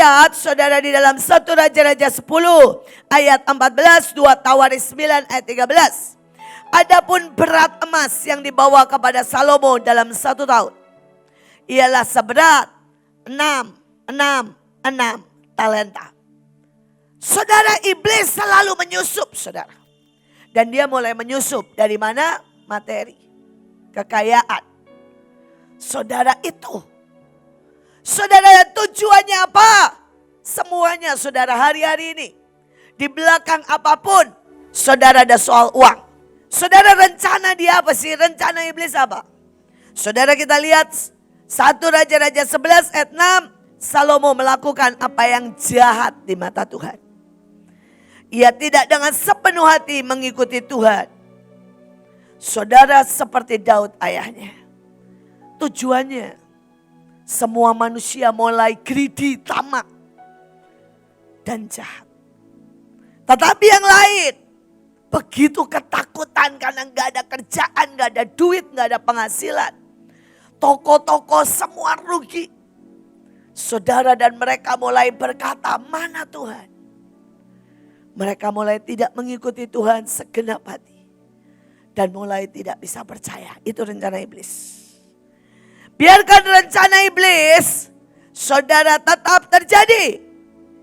lihat saudara di dalam 1 Raja-Raja 10 ayat 14, 2 Tawaris 9 ayat 13. Adapun berat emas yang dibawa kepada Salomo dalam 1 tahun ialah seberat 6 talenta. Saudara, iblis selalu menyusup saudara. Dan dia mulai menyusup dari mana? Materi, kekayaan. Saudara itu. Saudara, tujuannya apa? Semuanya saudara hari-hari ini. Di belakang apapun, saudara ada soal uang. Saudara, rencana dia apa sih? Rencana iblis apa? Saudara, kita lihat 1 Raja-Raja 11 ayat 6. Salomo melakukan apa yang jahat di mata Tuhan. Ia tidak dengan sepenuh hati mengikuti Tuhan. Saudara, seperti Daud ayahnya. Tujuannya semua manusia mulai greedy, tamak, dan jahat. Tetapi yang lain begitu ketakutan karena gak ada kerjaan, gak ada duit, gak ada penghasilan. Toko-toko semua rugi. Saudara, dan mereka mulai berkata, mana Tuhan? Mereka mulai tidak mengikuti Tuhan segenap hati. Dan mulai tidak bisa percaya. Itu rencana iblis. Biarkan rencana iblis, saudara, tetap terjadi.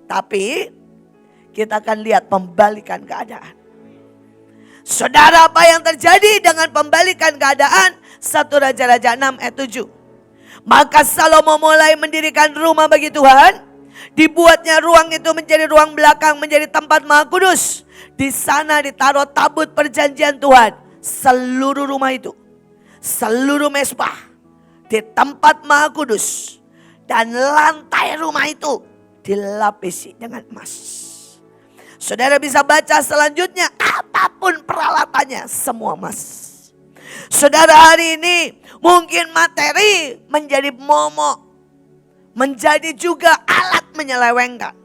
Tapi kita akan lihat pembalikan keadaan. Saudara, apa yang terjadi dengan pembalikan keadaan? 1 Raja-Raja 6 ayat 7. Maka Salomo mulai mendirikan rumah bagi Tuhan. Dibuatnya ruang itu menjadi ruang belakang, menjadi tempat maha kudus. Di sana ditaruh tabut perjanjian Tuhan. Seluruh rumah itu, seluruh mezbah di tempat maha kudus, dan lantai rumah itu dilapisi dengan emas. Saudara bisa baca selanjutnya, apapun peralatannya semua emas. Saudara, hari ini mungkin materi menjadi momok, menjadi juga alat menyelewengkan.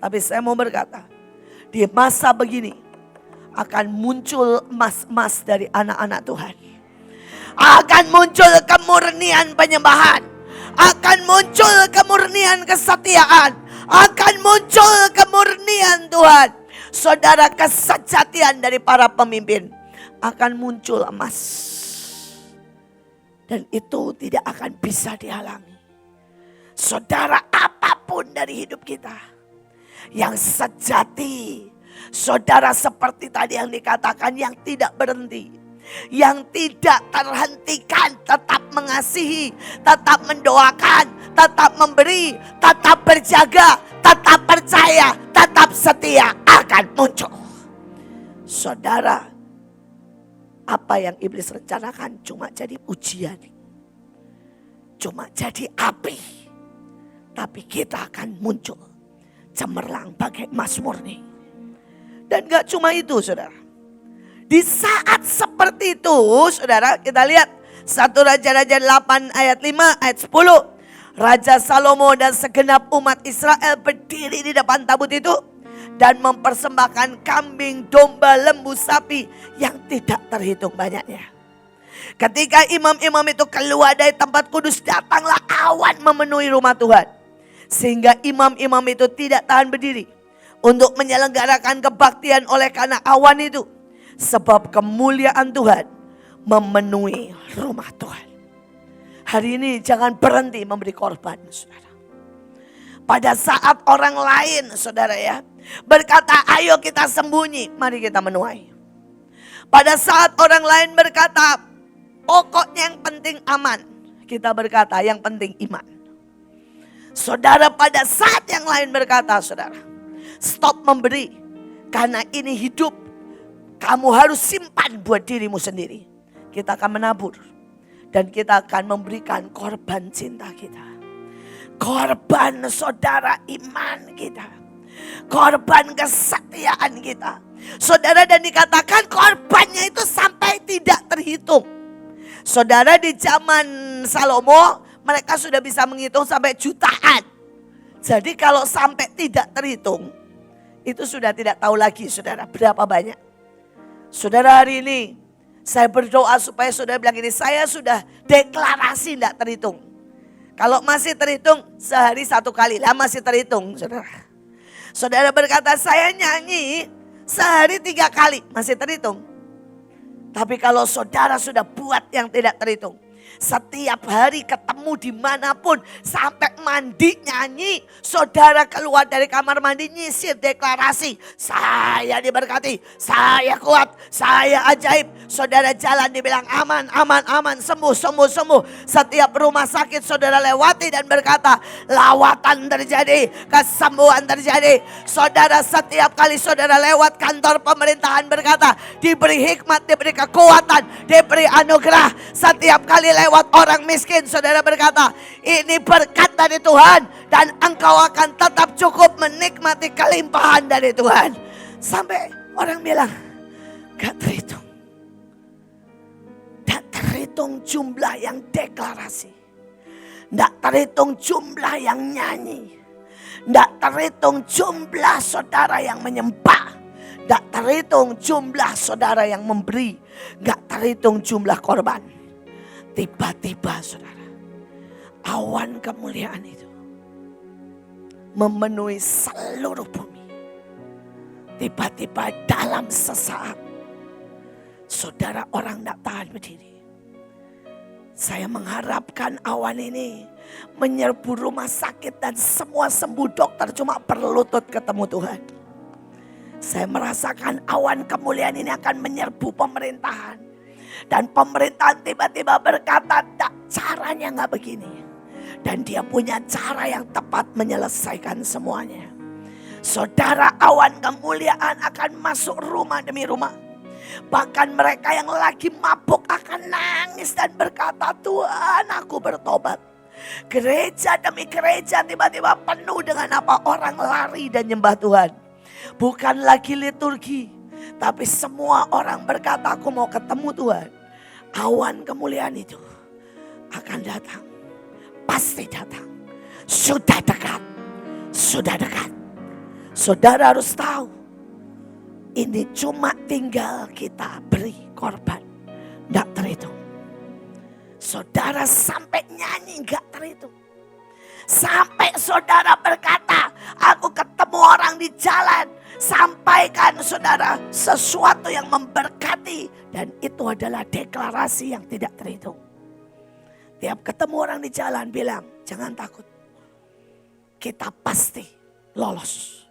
Tapi saya mau berkata, di masa begini akan muncul emas-emas dari anak-anak Tuhan. Akan muncul kemurnian penyembahan. Akan muncul kemurnian kesetiaan. Akan muncul kemurnian Tuhan. Saudara, kesejatian dari para pemimpin. Akan muncul emas. Dan itu tidak akan bisa dihalangi. Saudara, apapun dari hidup kita yang sejati. Saudara, seperti tadi yang dikatakan, yang tidak berhenti. Yang tidak terhentikan, tetap mengasihi, tetap mendoakan, tetap memberi, tetap berjaga, tetap percaya, tetap setia akan muncul. Saudara, apa yang iblis rencanakan cuma jadi ujian, cuma jadi api. Tapi kita akan muncul cemerlang bagai emas murni. Dan gak cuma itu saudara. Di saat seperti itu, saudara, kita lihat 1 Raja-Raja 8 ayat 5 ayat 10. Raja Salomo dan segenap umat Israel berdiri di depan tabut itu dan mempersembahkan kambing, domba, lembu, sapi yang tidak terhitung banyaknya. Ketika imam-imam itu keluar dari tempat kudus, datanglah awan memenuhi rumah Tuhan. Sehingga imam-imam itu tidak tahan berdiri untuk menyelenggarakan kebaktian oleh karena awan itu. Sebab kemuliaan Tuhan memenuhi rumah Tuhan. Hari ini jangan berhenti memberi korban, saudara. Pada saat orang lain, saudara ya, berkata ayo kita sembunyi, mari kita menuai. Pada saat orang lain berkata pokoknya yang penting aman, kita berkata yang penting iman. Saudara, pada saat yang lain berkata, saudara, stop memberi karena ini hidup. Kamu harus simpan buat dirimu sendiri. Kita akan menabur. Dan kita akan memberikan korban cinta kita. Korban saudara iman kita. Korban kesetiaan kita. Saudara, dan dikatakan korbannya itu sampai tidak terhitung. Saudara, di zaman Salomo mereka sudah bisa menghitung sampai jutaan. Jadi kalau sampai tidak terhitung, itu sudah tidak tahu lagi saudara berapa banyak. Saudara, hari ini saya berdoa supaya saudara bilang ini, saya sudah deklarasi tidak terhitung. Kalau masih terhitung sehari 1 kali lah masih terhitung saudara. Saudara berkata saya nyanyi sehari 3 kali masih terhitung. Tapi kalau saudara sudah buat yang tidak terhitung. Setiap hari ketemu dimanapun sampai mandi nyanyi. Saudara keluar dari kamar mandi nyisir deklarasi. Saya diberkati, saya kuat, saya ajaib. Saudara jalan dibilang aman, aman, aman, sembuh, sembuh, sembuh. Setiap rumah sakit saudara lewati dan berkata lawatan terjadi, kesembuhan terjadi. Saudara setiap kali saudara lewat kantor pemerintahan berkata diberi hikmat, diberi kekuatan, diberi anugerah. Setiap kali lewat orang miskin saudara berkata ini berkat dari Tuhan dan engkau akan tetap cukup menikmati kelimpahan dari Tuhan. Sampai orang bilang gak terhitung. Gak terhitung jumlah yang deklarasi. Gak terhitung jumlah yang nyanyi. Gak terhitung jumlah saudara yang menyembah. Gak terhitung jumlah saudara yang memberi. Gak terhitung jumlah korban. Tiba-tiba saudara, awan kemuliaan itu memenuhi seluruh bumi. Tiba-tiba dalam sesaat, saudara orang tidak tahan berdiri. Saya mengharapkan awan ini menyerbu rumah sakit dan semua sembuh dokter cuma berlutut ketemu Tuhan. Saya merasakan awan kemuliaan ini akan menyerbu pemerintahan. Dan pemerintahan tiba-tiba berkata, caranya gak begini. Dan dia punya cara yang tepat menyelesaikan semuanya. Saudara, awan kemuliaan akan masuk rumah demi rumah. Bahkan mereka yang lagi mabuk akan nangis dan berkata, Tuhan aku bertobat. Gereja demi gereja tiba-tiba penuh dengan apa? Orang lari dan nyembah Tuhan. Bukan lagi liturgi. Tapi semua orang berkata aku mau ketemu Tuhan. Awan kemuliaan itu akan datang. Pasti datang. Sudah dekat. Sudah dekat. Saudara harus tahu. Ini cuma tinggal kita beri korban. Tidak terhitung. Saudara sampai nyanyi gak terhitung. Sampai saudara berkata, aku ketemu orang di jalan. Sampaikan saudara sesuatu yang memberkati. Dan itu adalah deklarasi yang tidak terhitung. Tiap ketemu orang di jalan bilang, jangan takut. Kita pasti lolos.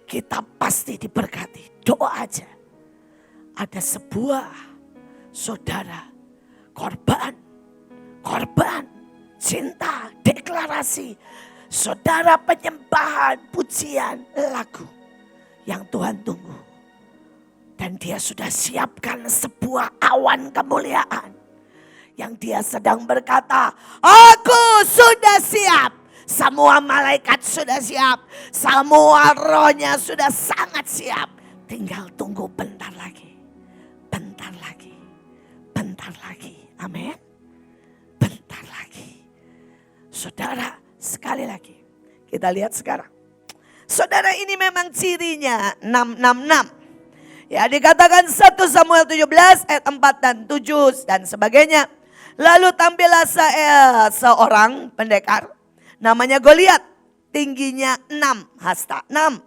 Kita pasti diberkati. Doa aja. Ada sebuah saudara korban. Korban. Cinta, deklarasi. Saudara penyembahan, pujian, lagu. Yang Tuhan tunggu. Dan dia sudah siapkan sebuah awan kemuliaan. Yang dia sedang berkata, aku sudah siap. Semua malaikat sudah siap. Semua rohnya sudah sangat siap. Tinggal tunggu bentar lagi. Bentar lagi. Bentar lagi. Amin. Bentar lagi. Saudara, sekali lagi. Kita lihat sekarang. Saudara, ini memang cirinya 666. Ya, dikatakan 1 Samuel 17 ayat 4 dan 7 dan sebagainya. Lalu tampillah seorang pendekar namanya Goliat, tingginya 6 hasta. 6.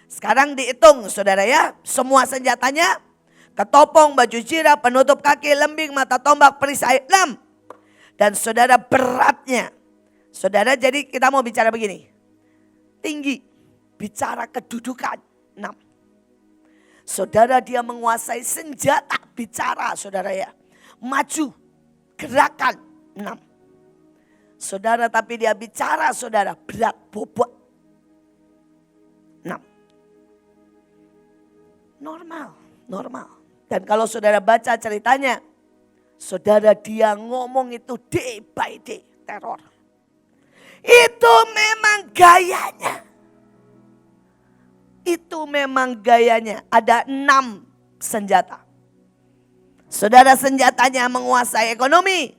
Sekarang dihitung saudara ya, semua senjatanya, ketopong, baju zirah, penutup kaki, lembing, mata tombak, perisai 6. Dan saudara beratnya. Saudara, jadi kita mau bicara begini. Tinggi, bicara kedudukan 6. Saudara, dia menguasai senjata, bicara saudara ya. Maju, gerakan 6. Saudara, tapi dia bicara saudara, berat, bobot 6. Normal. Dan kalau saudara baca ceritanya, saudara, dia ngomong itu day by day, teror. Itu memang gayanya. Itu memang gayanya. Ada 6 senjata. Saudara, senjatanya menguasai ekonomi,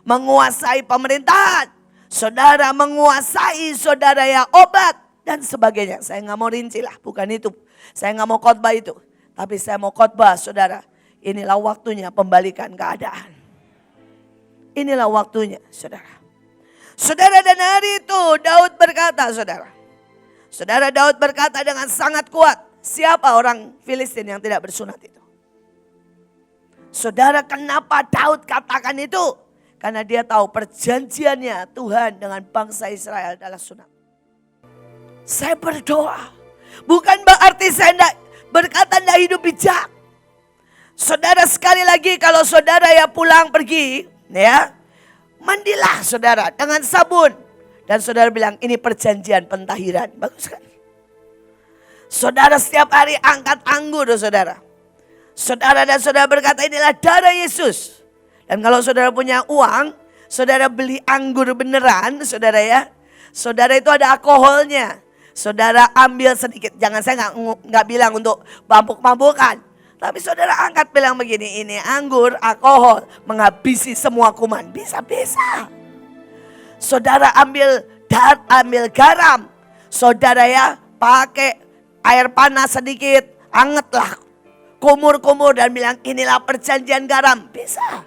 menguasai pemerintahan. Saudara menguasai saudara ya obat dan sebagainya. Saya nggak mau rinci lah, bukan itu. Saya nggak mau khotbah itu. Tapi saya mau khotbah saudara. Inilah waktunya pembalikan keadaan. Inilah waktunya saudara. Saudara, dan hari itu Daud berkata, Saudara Daud berkata dengan sangat kuat, siapa orang Filistin yang tidak bersunat itu? Saudara, kenapa Daud katakan itu? Karena dia tahu perjanjiannya Tuhan dengan bangsa Israel adalah sunat. Saya berdoa, bukan berarti saya berkata tidak hidup bijak. Saudara, sekali lagi kalau saudara ya pulang pergi, ya mandilah saudara dengan sabun. Dan saudara bilang ini perjanjian pentahiran. Bagus kan? Saudara setiap hari angkat anggur saudara. Saudara dan saudara berkata inilah darah Yesus. Dan kalau saudara punya uang, saudara beli anggur beneran saudara ya. Saudara itu ada alkoholnya. Saudara ambil sedikit. Jangan, saya nggak bilang untuk mabuk-mabukan. Tapi saudara angkat bilang begini, ini anggur, alkohol menghabisi semua kuman. Bisa-bisa. Saudara ambil garam. Saudara ya pakai air panas sedikit, angetlah. Kumur-kumur dan bilang inilah perjanjian garam. Bisa.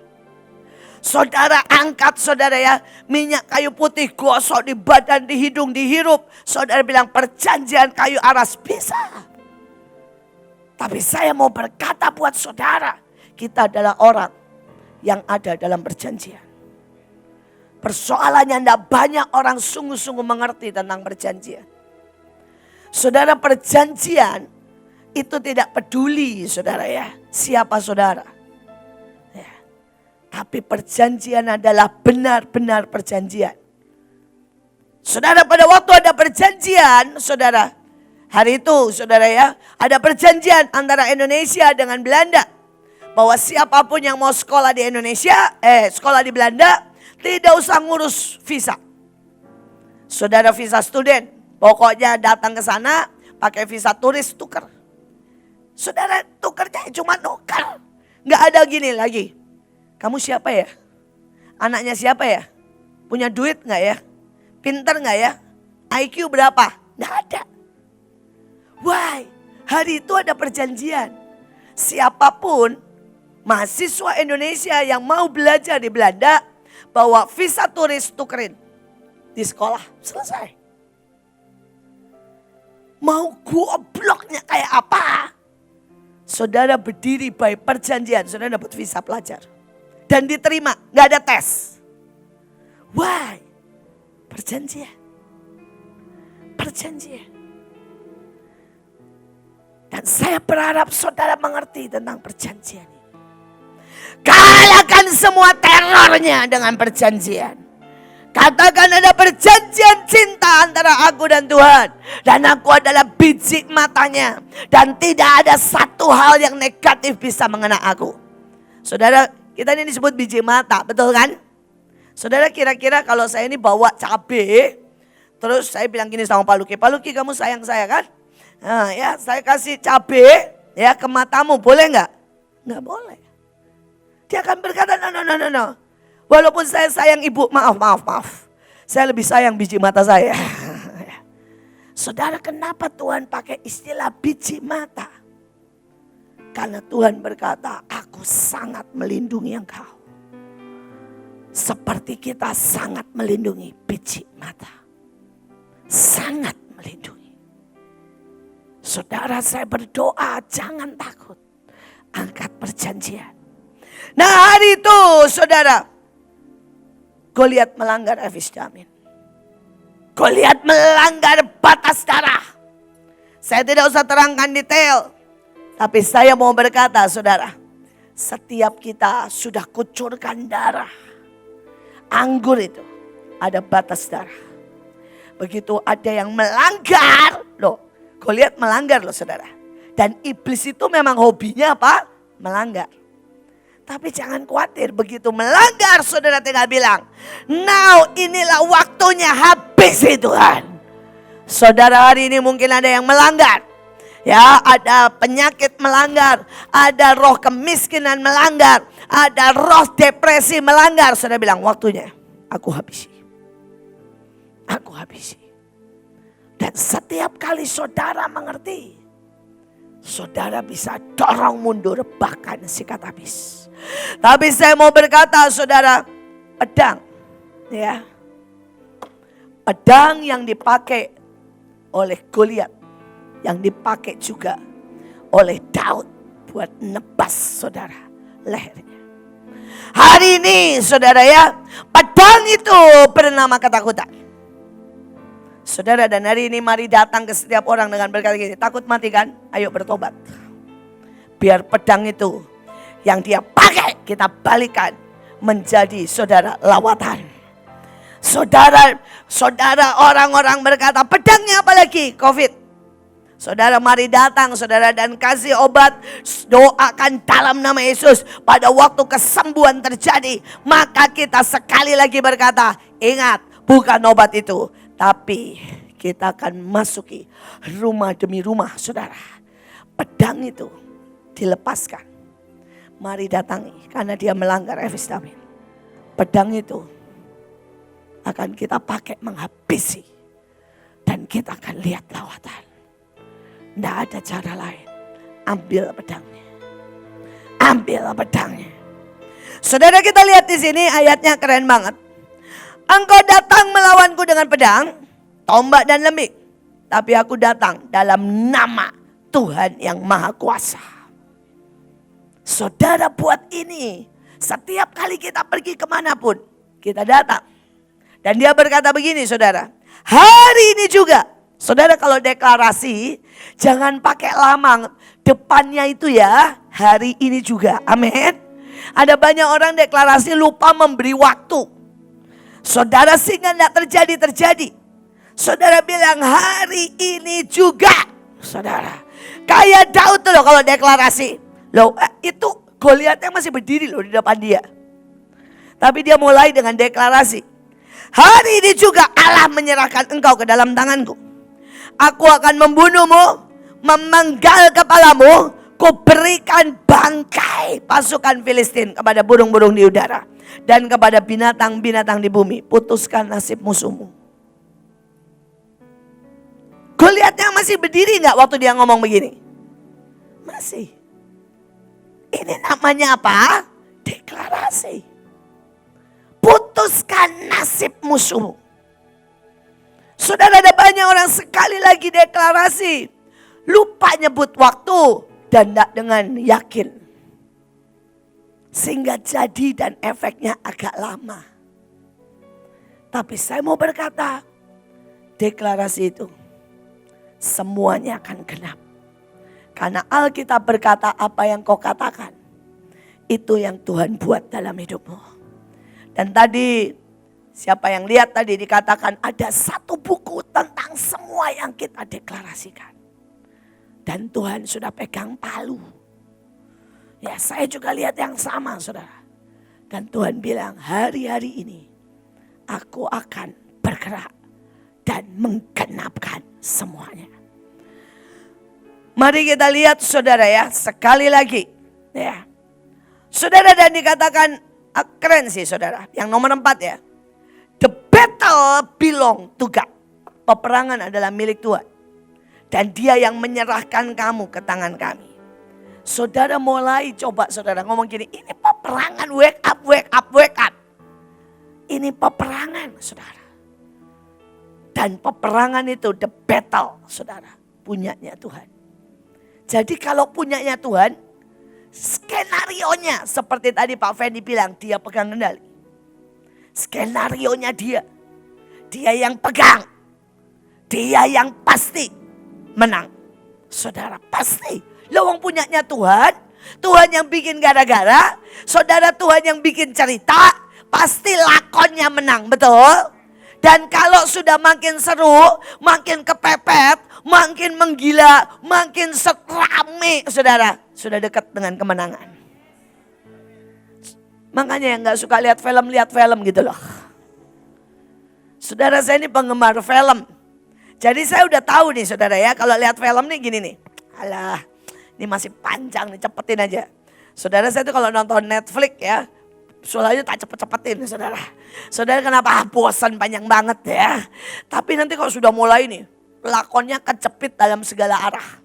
Saudara angkat saudara ya minyak kayu putih, gosok di badan, di hidung, dihirup. Saudara bilang perjanjian kayu aras. Bisa. Tapi saya mau berkata buat saudara, kita adalah orang yang ada dalam perjanjian. Persoalannya tidak banyak orang sungguh-sungguh mengerti tentang perjanjian. Saudara, perjanjian itu tidak peduli saudara ya, siapa saudara. Ya. Tapi perjanjian adalah benar-benar perjanjian. Saudara, pada waktu ada perjanjian, saudara, hari itu saudara ya, ada perjanjian antara Indonesia dengan Belanda. Bahwa siapapun yang mau sekolah di Indonesia, sekolah di Belanda, tidak usah ngurus visa. Saudara, visa student, pokoknya datang ke sana pakai visa turis, tukar. Saudara, tukarnya cuma tukar. Nggak ada gini lagi. Kamu siapa ya? Anaknya siapa ya? Punya duit nggak ya? Pinter nggak ya? IQ berapa? Nggak ada. Why? Hari itu ada perjanjian. Siapapun mahasiswa Indonesia yang mau belajar di Belanda, bawa visa turis, tukerin di sekolah, selesai. Mau gobloknya kayak apa? Saudara berdiri by perjanjian, saudara dapat visa pelajar. Dan diterima, gak ada tes. Why? Perjanjian. Perjanjian. Dan saya berharap saudara mengerti tentang perjanjian ini. Kalahkan semua terornya dengan perjanjian. Katakan ada perjanjian cinta antara aku dan Tuhan. Dan aku adalah biji matanya. Dan tidak ada satu hal yang negatif bisa mengena aku. Saudara, kita ini disebut biji mata, betul kan? Saudara, kira-kira kalau saya ini bawa cabai, terus saya bilang gini sama Pak Luki, Pak Luki kamu sayang saya kan? Nah, ya saya kasih cabai ya ke matamu, boleh nggak? Nggak boleh. Dia akan berkata, no. Walaupun saya sayang ibu, maaf. Saya lebih sayang biji mata saya. Saudara, kenapa Tuhan pakai istilah biji mata? Karena Tuhan berkata, aku sangat melindungi engkau. Seperti kita sangat melindungi biji mata. Sangat melindungi. Saudara, saya berdoa jangan takut. Angkat perjanjian. Nah, hari itu saudara, Goliat melanggar Efes Damin. Goliat melanggar batas darah. Saya tidak usah terangkan detail. Tapi saya mau berkata saudara, setiap kita sudah kucurkan darah. Anggur itu ada batas darah. Begitu ada yang melanggar, loh, Goliat melanggar loh saudara. Dan iblis itu memang hobinya apa? Melanggar. Tapi jangan khawatir, begitu melanggar saudara tinggal bilang, now inilah waktunya, habis Tuhan. Saudara, hari ini mungkin ada yang melanggar. Ya, ada penyakit melanggar, ada roh kemiskinan melanggar, ada roh depresi melanggar. Saudara bilang, waktunya aku habisi. Aku habisi. Dan setiap kali saudara mengerti, saudara bisa dorong mundur bahkan sikat habis. Tapi saya mau berkata saudara, pedang ya, Pedang yang dipakai oleh Goliat, yang dipakai juga oleh Daud buat nebas saudara lehernya. Hari ini saudara ya, pedang itu bernama ketakutan. Saudara, dan hari ini mari datang ke setiap orang dengan berkata gini, takut mati kan? Ayo bertobat. Biar pedang itu yang dia pakai kita balikan menjadi saudara lawatan. Saudara orang-orang berkata pedangnya apalagi COVID. Saudara mari datang saudara dan kasih obat. Doakan dalam nama Yesus. Pada waktu kesembuhan terjadi, maka kita sekali lagi berkata, ingat bukan obat itu, tapi kita akan masuki rumah demi rumah saudara. Pedang itu dilepaskan. Mari datangi karena dia melanggar epistamin. Pedang itu akan kita pakai menghabisi. Dan kita akan lihat lawatan. Tidak ada cara lain. Ambil pedangnya. Ambil pedangnya. Saudara, kita lihat di sini ayatnya keren banget. Engkau datang melawanku dengan pedang, tombak dan lembing. Tapi aku datang dalam nama Tuhan yang Maha Kuasa. Saudara, buat ini setiap kali kita pergi kemanapun kita datang. Dan dia berkata begini saudara, hari ini juga. Saudara, kalau deklarasi jangan pakai lama, depannya itu ya hari ini juga, amin. Ada banyak orang deklarasi lupa memberi waktu. Saudara, sehingga tidak terjadi. Saudara bilang hari ini juga. Saudara, kayak Daud tuh loh kalau deklarasi. Loh itu Goliatnya masih berdiri loh di depan dia. Tapi dia mulai dengan deklarasi. Hari ini juga Allah menyerahkan engkau ke dalam tanganku. Aku akan membunuhmu, memenggal kepalamu, kuberikan bangkai pasukan Filistin kepada burung-burung di udara. Dan kepada binatang-binatang di bumi. Putuskan nasib musuhmu. Goliatnya masih berdiri gak waktu dia ngomong begini? Masih. Ini namanya apa? Deklarasi. Putuskan nasib musuhmu. Saudara, ada banyak orang sekali lagi deklarasi. Lupa nyebut waktu dan tidak dengan yakin. Sehingga jadi dan efeknya agak lama. Tapi saya mau berkata, deklarasi itu semuanya akan genap. Karena Alkitab berkata apa yang kau katakan, itu yang Tuhan buat dalam hidupmu. Dan tadi, siapa yang lihat tadi dikatakan ada satu buku tentang semua yang kita deklarasikan. Dan Tuhan sudah pegang palu. Ya, saya juga lihat yang sama saudara. Dan Tuhan bilang hari-hari ini aku akan bergerak dan menggenapkan semuanya. Mari kita lihat saudara ya, sekali lagi. Ya. Saudara, dan dikatakan keren sih saudara. Yang nomor 4 ya. The battle belong to God. Peperangan adalah milik Tuhan. Dan dia yang menyerahkan kamu ke tangan kami. Saudara mulai coba saudara ngomong gini. Ini peperangan, wake up, wake up, wake up. Ini peperangan saudara. Dan peperangan itu the battle saudara. Punyanya Tuhan. Jadi kalau punyanya Tuhan, skenarionya seperti tadi Pak Fendi bilang, dia pegang kendali. Skenarionya dia yang pegang, dia yang pasti menang. Saudara pasti, lo yang punyanya Tuhan, Tuhan yang bikin gara-gara, saudara Tuhan yang bikin cerita, pasti lakonnya menang, betul? Dan kalau sudah makin seru, makin kepepet, makin menggila, makin rame, saudara, sudah dekat dengan kemenangan. Makanya yang gak suka lihat film gitu loh. Saudara, saya ini penggemar film. Jadi saya udah tahu nih saudara ya, kalau lihat film nih gini nih. Alah, ini masih panjang nih, cepetin aja. Saudara, saya tuh kalau nonton Netflix ya, soalnya tak cepet-cepetin saudara. Saudara, kenapa bosan panjang banget ya. Tapi nanti kalau sudah mulai nih, lakonnya kecepit dalam segala arah.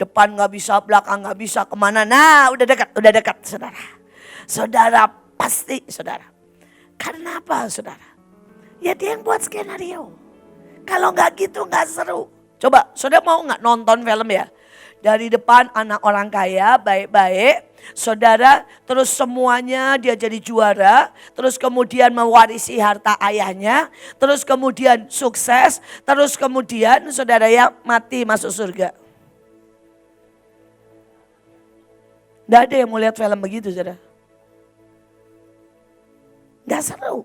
Depan gak bisa, belakang gak bisa, kemana. Nah udah dekat saudara. Saudara pasti saudara. Karena apa saudara? Ya dia yang buat skenario. Kalau nggak gitu nggak seru. Coba, saudara mau nggak nonton film ya? Dari depan anak orang kaya, baik-baik. Saudara, terus semuanya dia jadi juara. Terus kemudian mewarisi harta ayahnya. Terus kemudian sukses. Terus kemudian saudara ya mati masuk surga. Nggak ada yang mau lihat film begitu, saudara. Nggak seru.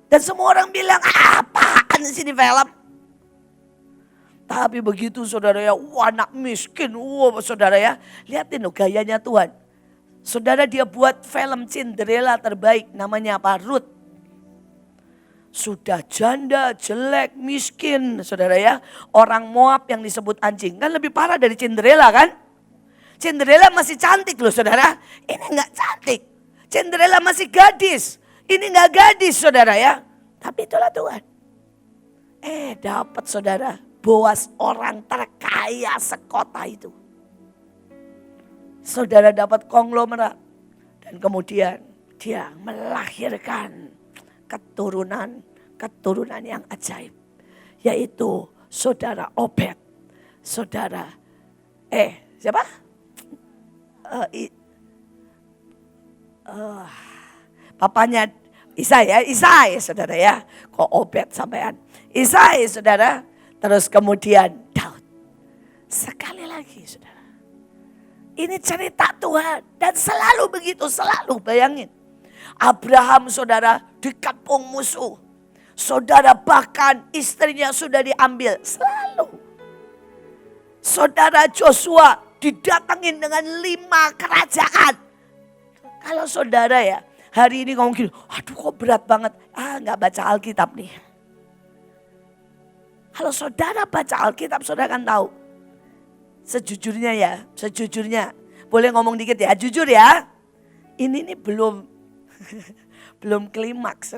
Dan semua orang bilang, apaan sih ini film? Tapi begitu saudara ya, wah anak miskin, wah saudara ya. Lihatin loh gayanya Tuhan. Saudara dia buat film Cinderella terbaik, namanya apa? Ruth. Sudah janda, jelek, miskin saudara ya. Orang Moab yang disebut anjing, kan lebih parah dari Cinderella kan? Cinderella masih cantik loh saudara, ini enggak cantik. Cinderella masih gadis, ini enggak gadis saudara ya. Tapi itulah Tuhan. Dapat saudara. Boas orang terkaya sekota itu. Saudara dapat konglomerat. Dan kemudian dia melahirkan keturunan yang ajaib. Yaitu saudara Obed. Saudara, siapa? Papanya Isai saudara ya. Kok Obed sampean? Isai saudara. Terus kemudian Daud. Sekali lagi saudara. Ini cerita Tuhan. Dan selalu begitu, selalu bayangin. Abraham saudara dikepung musuh. Saudara bahkan istrinya sudah diambil. Selalu. Saudara Joshua didatangin dengan 5 kerajaan. Kalau saudara ya hari ini ngomong gini, aduh kok berat banget. Gak baca Alkitab nih. Kalau saudara baca Alkitab, saudara kan tahu. Sejujurnya. Boleh ngomong dikit ya, jujur ya. Ini belum klimaks.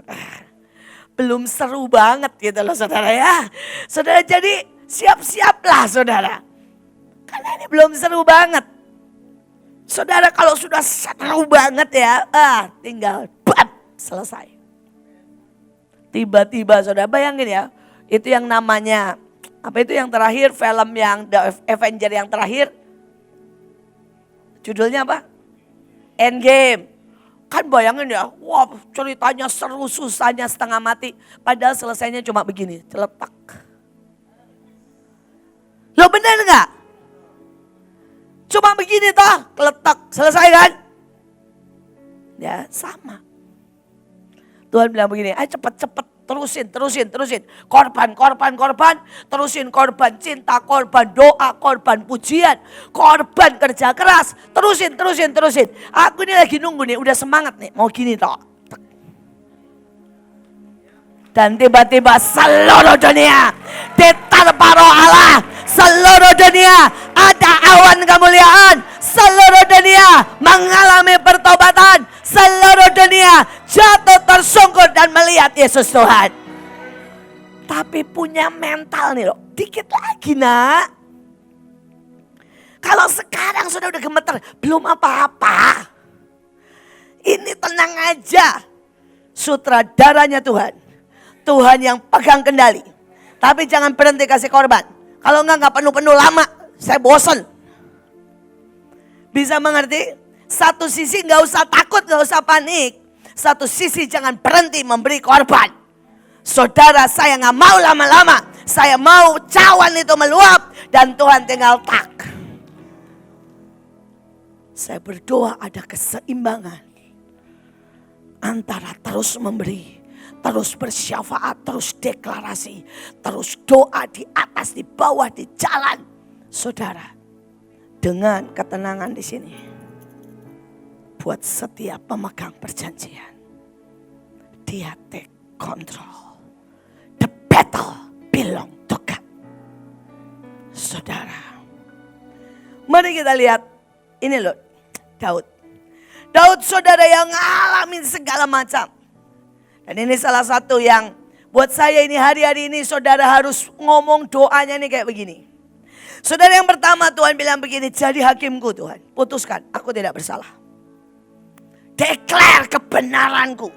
Belum seru banget gitu loh saudara ya. Saudara jadi siap-siaplah saudara. Karena ini belum seru banget. Saudara kalau sudah seru banget ya, tinggal selesai. Tiba-tiba saudara bayangin ya. Itu yang namanya, apa itu yang terakhir, film yang The Avenger yang terakhir. Judulnya apa? Endgame. Kan bayangin ya, wah ceritanya seru, susahnya setengah mati. Padahal selesainya cuma begini, celetak. Lo bener gak? Cuma begini toh, keletak, selesai kan? Ya sama. Tuhan bilang begini, ayo cepet-cepet. Terusin. Korban. Terusin korban cinta, korban doa, korban pujian, korban kerja keras. Terusin. Aku ini lagi nunggu nih, udah semangat nih. Mau gini toh. Dan tiba-tiba seluruh dunia diterpa roh Allah. Seluruh dunia ada awan kemuliaan. Seluruh dunia mengalami pertobatan. Seluruh dunia jatuh tersungkur dan melihat Yesus Tuhan. Tapi punya mental nih loh. Dikit lagi nak. Kalau sekarang sudah gemeter. Belum apa-apa. Ini tenang aja. Sutradaranya Tuhan. Tuhan yang pegang kendali. Tapi jangan berhenti kasih korban. Kalau enggak penuh-penuh lama. Saya bosan. Bisa mengerti? Satu sisi gak usah takut, gak usah panik. Satu sisi jangan berhenti memberi korban. Saudara, saya gak mau lama-lama. Saya mau cawan itu meluap dan Tuhan tinggal tak. Saya berdoa ada keseimbangan antara terus memberi, terus bersyafaat, terus deklarasi, terus doa di atas, di bawah, di jalan. Saudara, dengan ketenangan di sini. Buat setiap pemegang perjanjian. Dia take control. The battle belong to God. Saudara. Mari kita lihat. Ini loh. Daud saudara yang ngalamin segala macam. Dan ini salah satu yang buat saya ini hari-hari ini saudara harus ngomong doanya nih kayak begini. Saudara yang pertama Tuhan bilang begini. Jadi hakimku Tuhan. Putuskan aku tidak bersalah. Declare kebenaranku.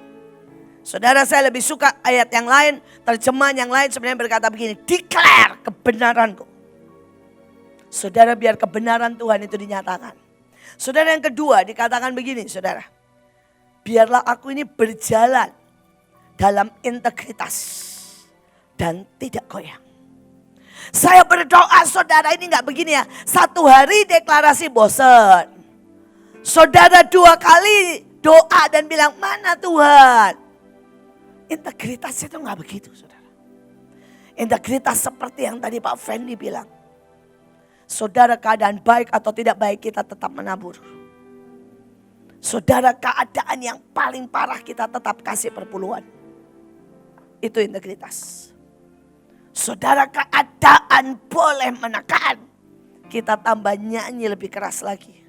Saudara, saya lebih suka ayat yang lain, terjemahan yang lain sebenarnya berkata begini, declare kebenaranku. Saudara, biar kebenaran Tuhan itu dinyatakan. Saudara, yang kedua dikatakan begini, saudara. Biarlah aku ini berjalan dalam integritas dan tidak goyang. Saya berdoa, saudara, ini enggak begini ya. Satu hari deklarasi bosan. Saudara 2 kali doa dan bilang, mana Tuhan? Integritas itu enggak begitu, saudara. Integritas seperti yang tadi Pak Fendi bilang. Saudara, keadaan baik atau tidak baik kita tetap menabur. Saudara, keadaan yang paling parah kita tetap kasih perpuluhan. Itu integritas. Saudara, keadaan boleh menekan, kita tambah nyanyi lebih keras lagi.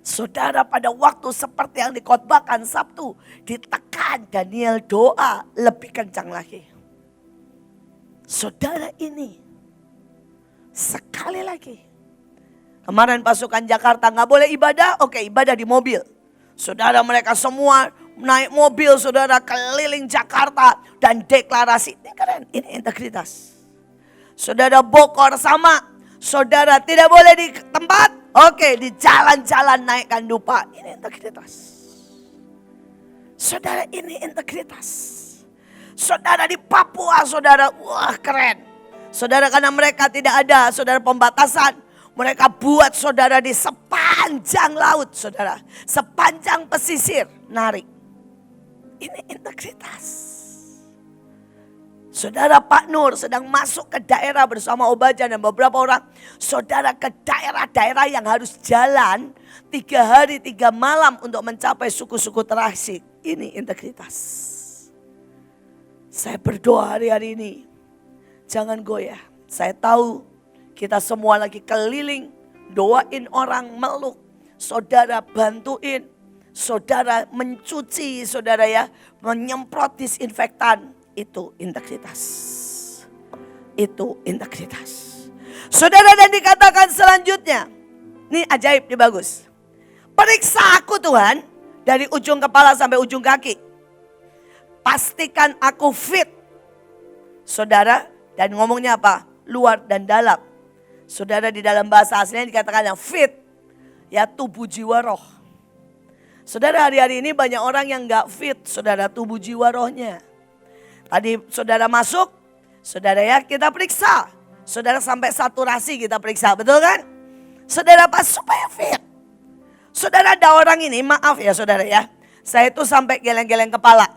Saudara, pada waktu seperti yang dikhotbahkan Sabtu, ditekan, Daniel doa lebih kencang lagi. Saudara, ini sekali lagi. Kemarin pasukan Jakarta gak boleh ibadah, oke, ibadah di mobil. Saudara, mereka semua naik mobil, saudara, keliling Jakarta dan deklarasi. Ini keren, ini integritas. Saudara, Bogor sama. Saudara, tidak boleh di tempat, oke, di jalan-jalan naikkan dupa. Ini integritas. Saudara, ini integritas. Saudara, di Papua, saudara, wah keren. Saudara, karena mereka tidak ada, saudara, pembatasan. Mereka buat, saudara, di sepanjang laut, saudara. Sepanjang pesisir, narik. Ini integritas. Saudara, Pak Nur sedang masuk ke daerah bersama Obaja dan beberapa orang. Saudara, ke daerah-daerah yang harus jalan 3 hari 3 malam untuk mencapai suku-suku terasik. Ini integritas. Saya berdoa hari-hari ini, jangan goyah. Saya tahu kita semua lagi keliling, doain orang, meluk. Saudara, bantuin. Saudara, mencuci, saudara ya, menyemprot disinfektan. Itu integritas. Itu integritas. Saudara, dan dikatakan selanjutnya. Ini ajaib, ini bagus. Periksa aku Tuhan, dari ujung kepala sampai ujung kaki. Pastikan aku fit. Saudara, dan ngomongnya apa? Luar dan dalam. Saudara, di dalam bahasa aslinya dikatakan yang fit. Ya, tubuh jiwa roh. Saudara, hari-hari ini banyak orang yang gak fit, saudara, tubuh jiwa rohnya. Tadi saudara masuk, saudara ya kita periksa. Saudara sampai saturasi kita periksa, betul kan? Saudara pas supaya fit. Saudara, ada orang ini, maaf ya saudara ya. Saya itu sampai geleng-geleng kepala.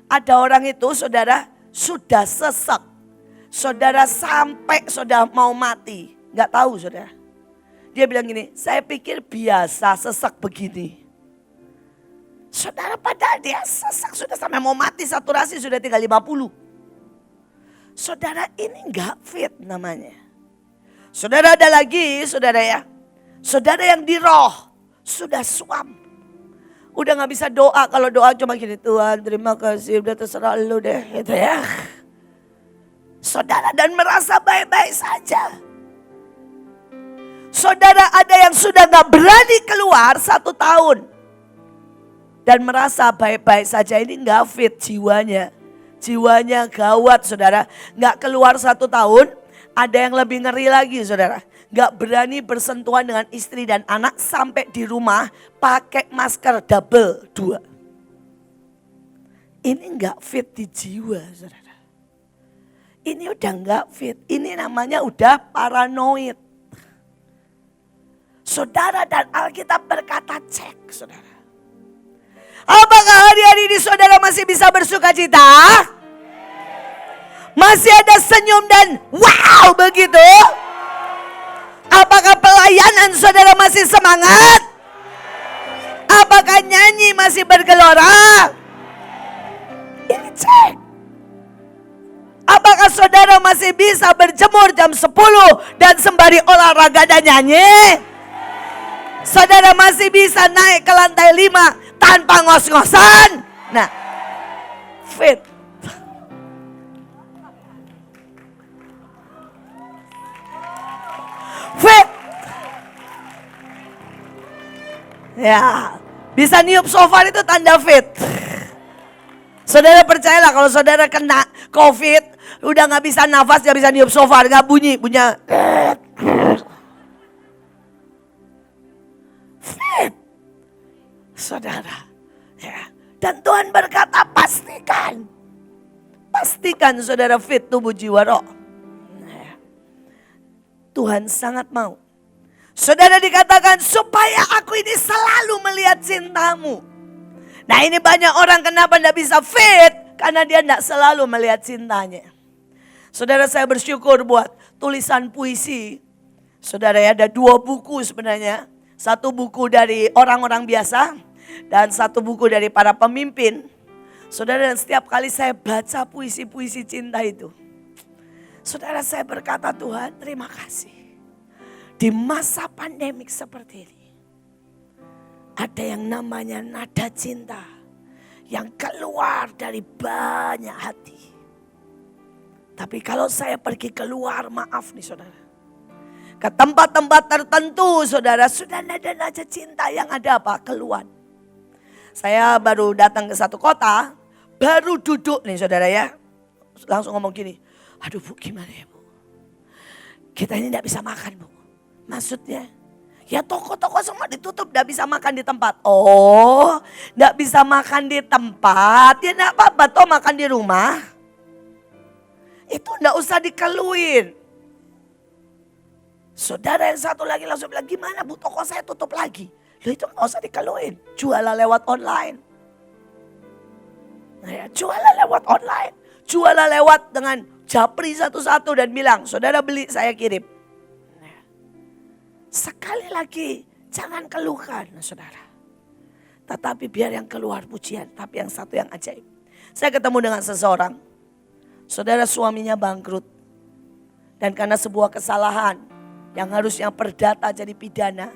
Ada orang itu saudara sudah sesek. Saudara sampai saudara mau mati. Gak tahu saudara. Dia bilang gini, saya pikir biasa sesek begini. Saudara, padahal dia sesak sudah sampai mau mati, saturasi sudah tinggal 50. Saudara, ini enggak fit namanya. Saudara, ada lagi saudara ya. Saudara yang di roh sudah suam. Udah gak bisa doa, kalau doa cuma gini, Tuhan terima kasih udah terserah lu deh gitu ya. Saudara, dan merasa baik-baik saja. Saudara, ada yang sudah gak berani keluar 1 tahun. Dan merasa baik-baik saja, ini gak fit jiwanya. Jiwanya gawat saudara. Gak keluar 1 tahun, ada yang lebih ngeri lagi saudara. Gak berani bersentuhan dengan istri dan anak sampai di rumah pakai masker double 2. Ini gak fit di jiwa saudara. Ini udah gak fit, ini namanya udah paranoid. Saudara, dan Alkitab berkata cek saudara. Apakah hari-hari ini saudara masih bisa bersuka cita? Masih ada senyum dan wow begitu? Apakah pelayanan saudara masih semangat? Apakah nyanyi masih bergelora? Ini cek. Apakah saudara masih bisa berjemur jam 10 dan sembari olahraga dan nyanyi? Saudara masih bisa naik ke lantai 5 tanpa ngos-ngosan. Nah, fit. Fit. Ya, bisa niup sofa itu tanda fit. Saudara percayalah kalau saudara kena COVID, udah gak bisa nafas, gak bisa niup sofa, gak bunyinya. Fit. Saudara. Ya. Dan Tuhan berkata pastikan saudara fit tubuh jiwa roh. Ya. Tuhan sangat mau. Saudara dikatakan supaya aku ini selalu melihat cintamu. Nah ini banyak orang kenapa tidak bisa fit. Karena dia tidak selalu melihat cintanya. Saudara saya bersyukur buat tulisan puisi. Saudara ya ada 2 buku sebenarnya. 1 buku dari orang-orang biasa. Dan 1 buku dari para pemimpin. Saudara dan setiap kali saya baca puisi-puisi cinta itu. Saudara saya berkata Tuhan terima kasih. Di masa pandemik seperti ini. Ada yang namanya nada cinta yang keluar dari banyak hati. Tapi kalau saya pergi keluar, maaf nih saudara. Ke tempat-tempat tertentu saudara, sudah nada-nada cinta yang ada apa? Keluar. Saya baru datang ke satu kota, baru duduk nih saudara ya. Langsung ngomong gini, aduh Bu gimana ya Bu? Kita ini tidak bisa makan Bu. Maksudnya? Ya toko-toko semua ditutup, gak bisa makan di tempat. Oh, gak bisa makan di tempat, ya gak apa-apa toh makan di rumah. Itu gak usah dikeluin. Saudara yang satu lagi langsung bilang, gimana Bu toko saya tutup lagi. Loh itu gak usah dikeluin, jualan lewat online. Nah ya, jualan lewat online. Jualan lewat dengan japri satu-satu dan bilang, saudara beli saya kirim. Sekali lagi jangan keluhkan saudara. Tetapi biar yang keluar pujian. Tapi yang satu yang ajaib. Saya ketemu dengan seseorang. Saudara suaminya bangkrut. Dan karena sebuah kesalahan. Yang harusnya perdata jadi pidana.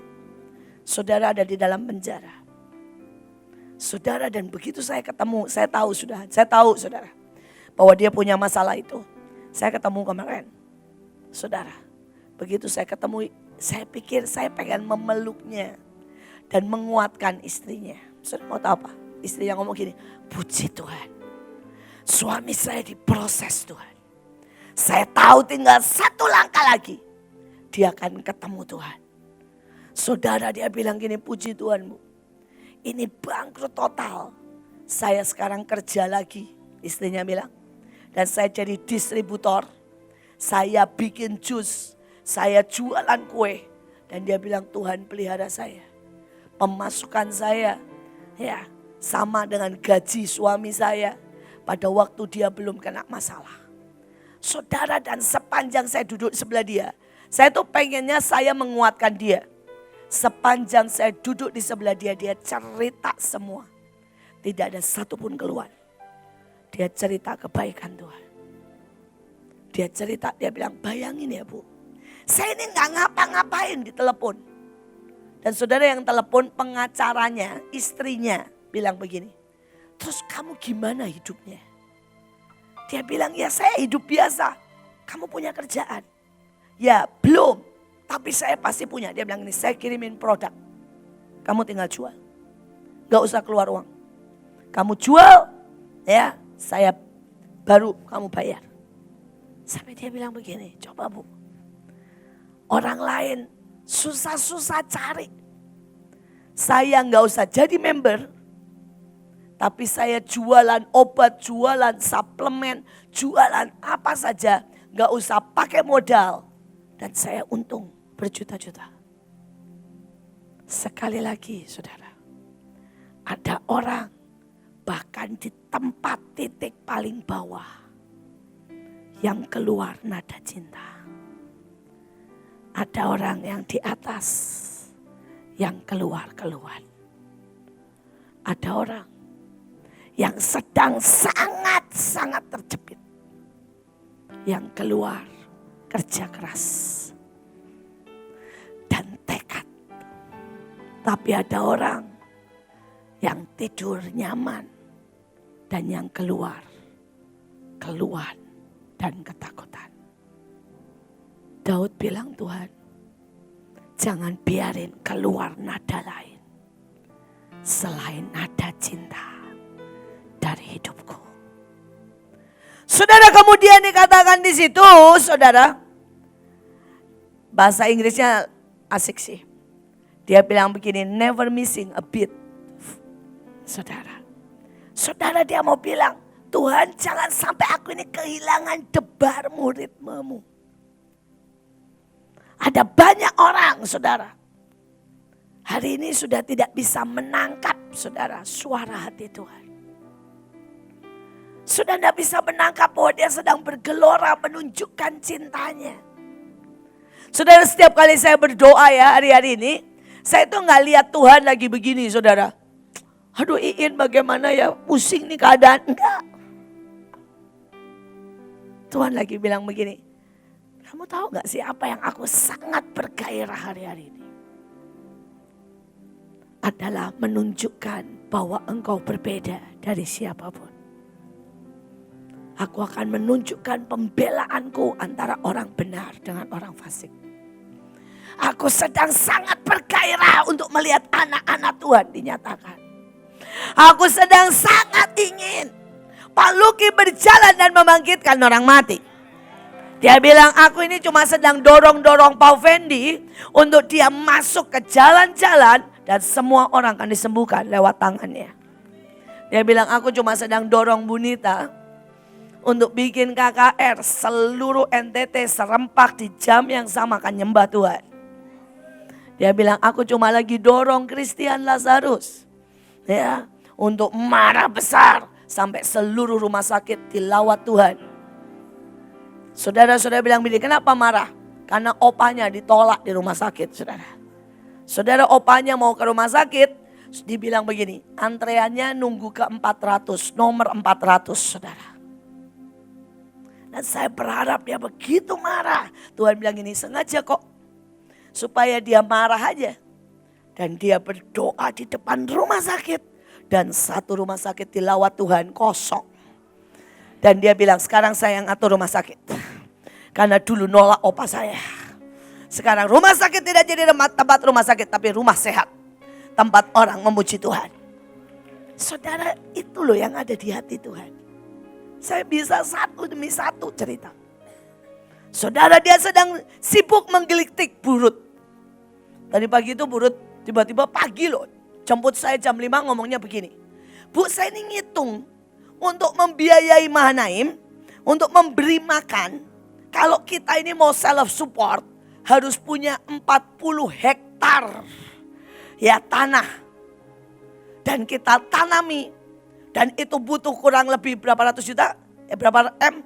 Saudara ada di dalam penjara. Saudara dan begitu saya ketemu. Saya tahu saudara. Bahwa dia punya masalah itu. Saya ketemu kemarin. Saudara. Begitu saya ketemu. Saya pikir saya pengen memeluknya dan menguatkan istrinya. Saudara mau tahu apa? Istrinya ngomong gini, puji Tuhan. Suami saya diproses Tuhan. Saya tahu tinggal 1 langkah lagi. Dia akan ketemu Tuhan. Saudara dia bilang gini, puji Tuhan Bu. Ini bangkrut total. Saya sekarang kerja lagi. Istrinya bilang. Dan saya jadi distributor. Saya bikin jus. Saya jualan kue. Dan dia bilang Tuhan pelihara saya. Pemasukan saya ya sama dengan gaji suami saya. Pada waktu dia belum kena masalah. Saudara dan sepanjang saya duduk sebelah dia. Saya tuh pengennya saya menguatkan dia. Sepanjang saya duduk di sebelah dia. Dia cerita semua. Tidak ada satupun keluhan. Dia cerita kebaikan Tuhan. Dia cerita, dia bilang bayangin ya Bu. Saya ini gak ngapa-ngapain di telepon. Dan saudara yang telepon pengacaranya, istrinya bilang begini. Terus kamu gimana hidupnya? Dia bilang ya saya hidup biasa. Kamu punya kerjaan? Ya belum. Tapi saya pasti punya. Dia bilang ini saya kirimin produk. Kamu tinggal jual. Gak usah keluar uang. Kamu jual ya saya baru kamu bayar. Sampai dia bilang begini, coba Bu. Orang lain susah-susah cari. Saya gak usah jadi member. Tapi saya jualan obat, jualan suplemen, jualan apa saja. Gak usah pakai modal. Dan saya untung berjuta-juta. Sekali lagi saudara. Ada orang bahkan di tempat titik paling bawah. Yang keluar nada cinta. Ada orang yang di atas yang keluar-keluar. Ada orang yang sedang sangat-sangat terjepit. Yang keluar kerja keras. Dan tekad. Tapi ada orang yang tidur nyaman. Dan yang keluar keluhan dan ketakutan. Daud bilang Tuhan, jangan biarin keluar nada lain selain nada cinta dari hidupku. Saudara, kemudian dikatakan di situ, saudara, bahasa Inggrisnya asik sih. Dia bilang begini, never missing a beat. Saudara dia mau bilang, Tuhan jangan sampai aku ini kehilangan debarmu, ritmemu. Ada banyak orang, saudara, hari ini sudah tidak bisa menangkap, saudara, suara hati Tuhan. Sudah tidak bisa menangkap bahwa dia sedang bergelora menunjukkan cintanya. Saudara, setiap kali saya berdoa ya hari-hari ini, saya tuh gak lihat Tuhan lagi begini, saudara. Aduh Iin bagaimana ya, pusing nih keadaan. Enggak. Tuhan lagi bilang begini, kamu tahu gak sih apa yang aku sangat bergairah hari-hari ini? Adalah menunjukkan bahwa engkau berbeda dari siapapun. Aku akan menunjukkan pembelaanku antara orang benar dengan orang fasik. Aku sedang sangat bergairah untuk melihat anak-anak Tuhan dinyatakan. Aku sedang sangat ingin Pak Luki berjalan dan membangkitkan orang mati. Dia bilang aku ini cuma sedang dorong-dorong Pak Fendi untuk dia masuk ke jalan-jalan dan semua orang akan disembuhkan lewat tangannya. Dia bilang aku cuma sedang dorong Bunita untuk bikin KKR seluruh NTT serempak di jam yang sama akan nyembah Tuhan. Dia bilang aku cuma lagi dorong Christian Lazarus ya untuk marah besar sampai seluruh rumah sakit dilawat Tuhan. Saudara-saudara bilang begini, kenapa marah? Karena opanya ditolak di rumah sakit, saudara. Saudara, opanya mau ke rumah sakit, dibilang begini, antreannya nunggu ke 400, nomor 400, saudara. Dan saya berharap dia begitu marah. Tuhan bilang ini sengaja kok. Supaya dia marah aja. Dan dia berdoa di depan rumah sakit. Dan satu rumah sakit dilawat Tuhan kosong. Dan dia bilang sekarang saya yang atur rumah sakit. Karena dulu nolak opa saya. Sekarang rumah sakit tidak jadi tempat rumah sakit. Tapi rumah sehat. Tempat orang memuji Tuhan. Saudara, itu loh yang ada di hati Tuhan. Saya bisa satu demi satu cerita. Saudara, dia sedang sibuk menggelitik Burut. Tadi pagi itu Burut tiba-tiba pagi loh. Jemput saya jam 5 ngomongnya begini. Bu, saya ini ngitung untuk membiayai Mahanaim. Untuk memberi makan. Kalau kita ini mau self support. Harus punya 40 hektar ya tanah. Dan kita tanami. Dan itu butuh kurang lebih berapa ratus juta? Berapa M?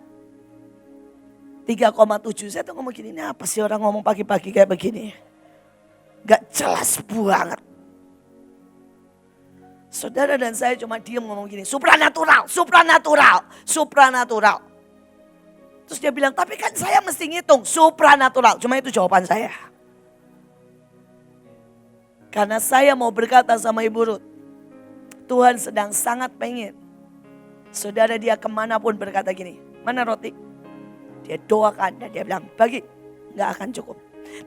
3,7. Saya tuh ngomong gini, ini apa sih orang ngomong pagi-pagi kayak begini? Gak jelas banget. Saudara dan saya cuma diam ngomong gini, supranatural, supranatural, supranatural. Terus dia bilang, tapi kan saya mesti ngitung, supranatural. Cuma itu jawaban saya. Karena saya mau berkata sama Ibu Ruth, Tuhan sedang sangat pengen. Saudara dia kemanapun berkata gini, mana roti? Dia doakan dan dia bilang, bagi, gak akan cukup.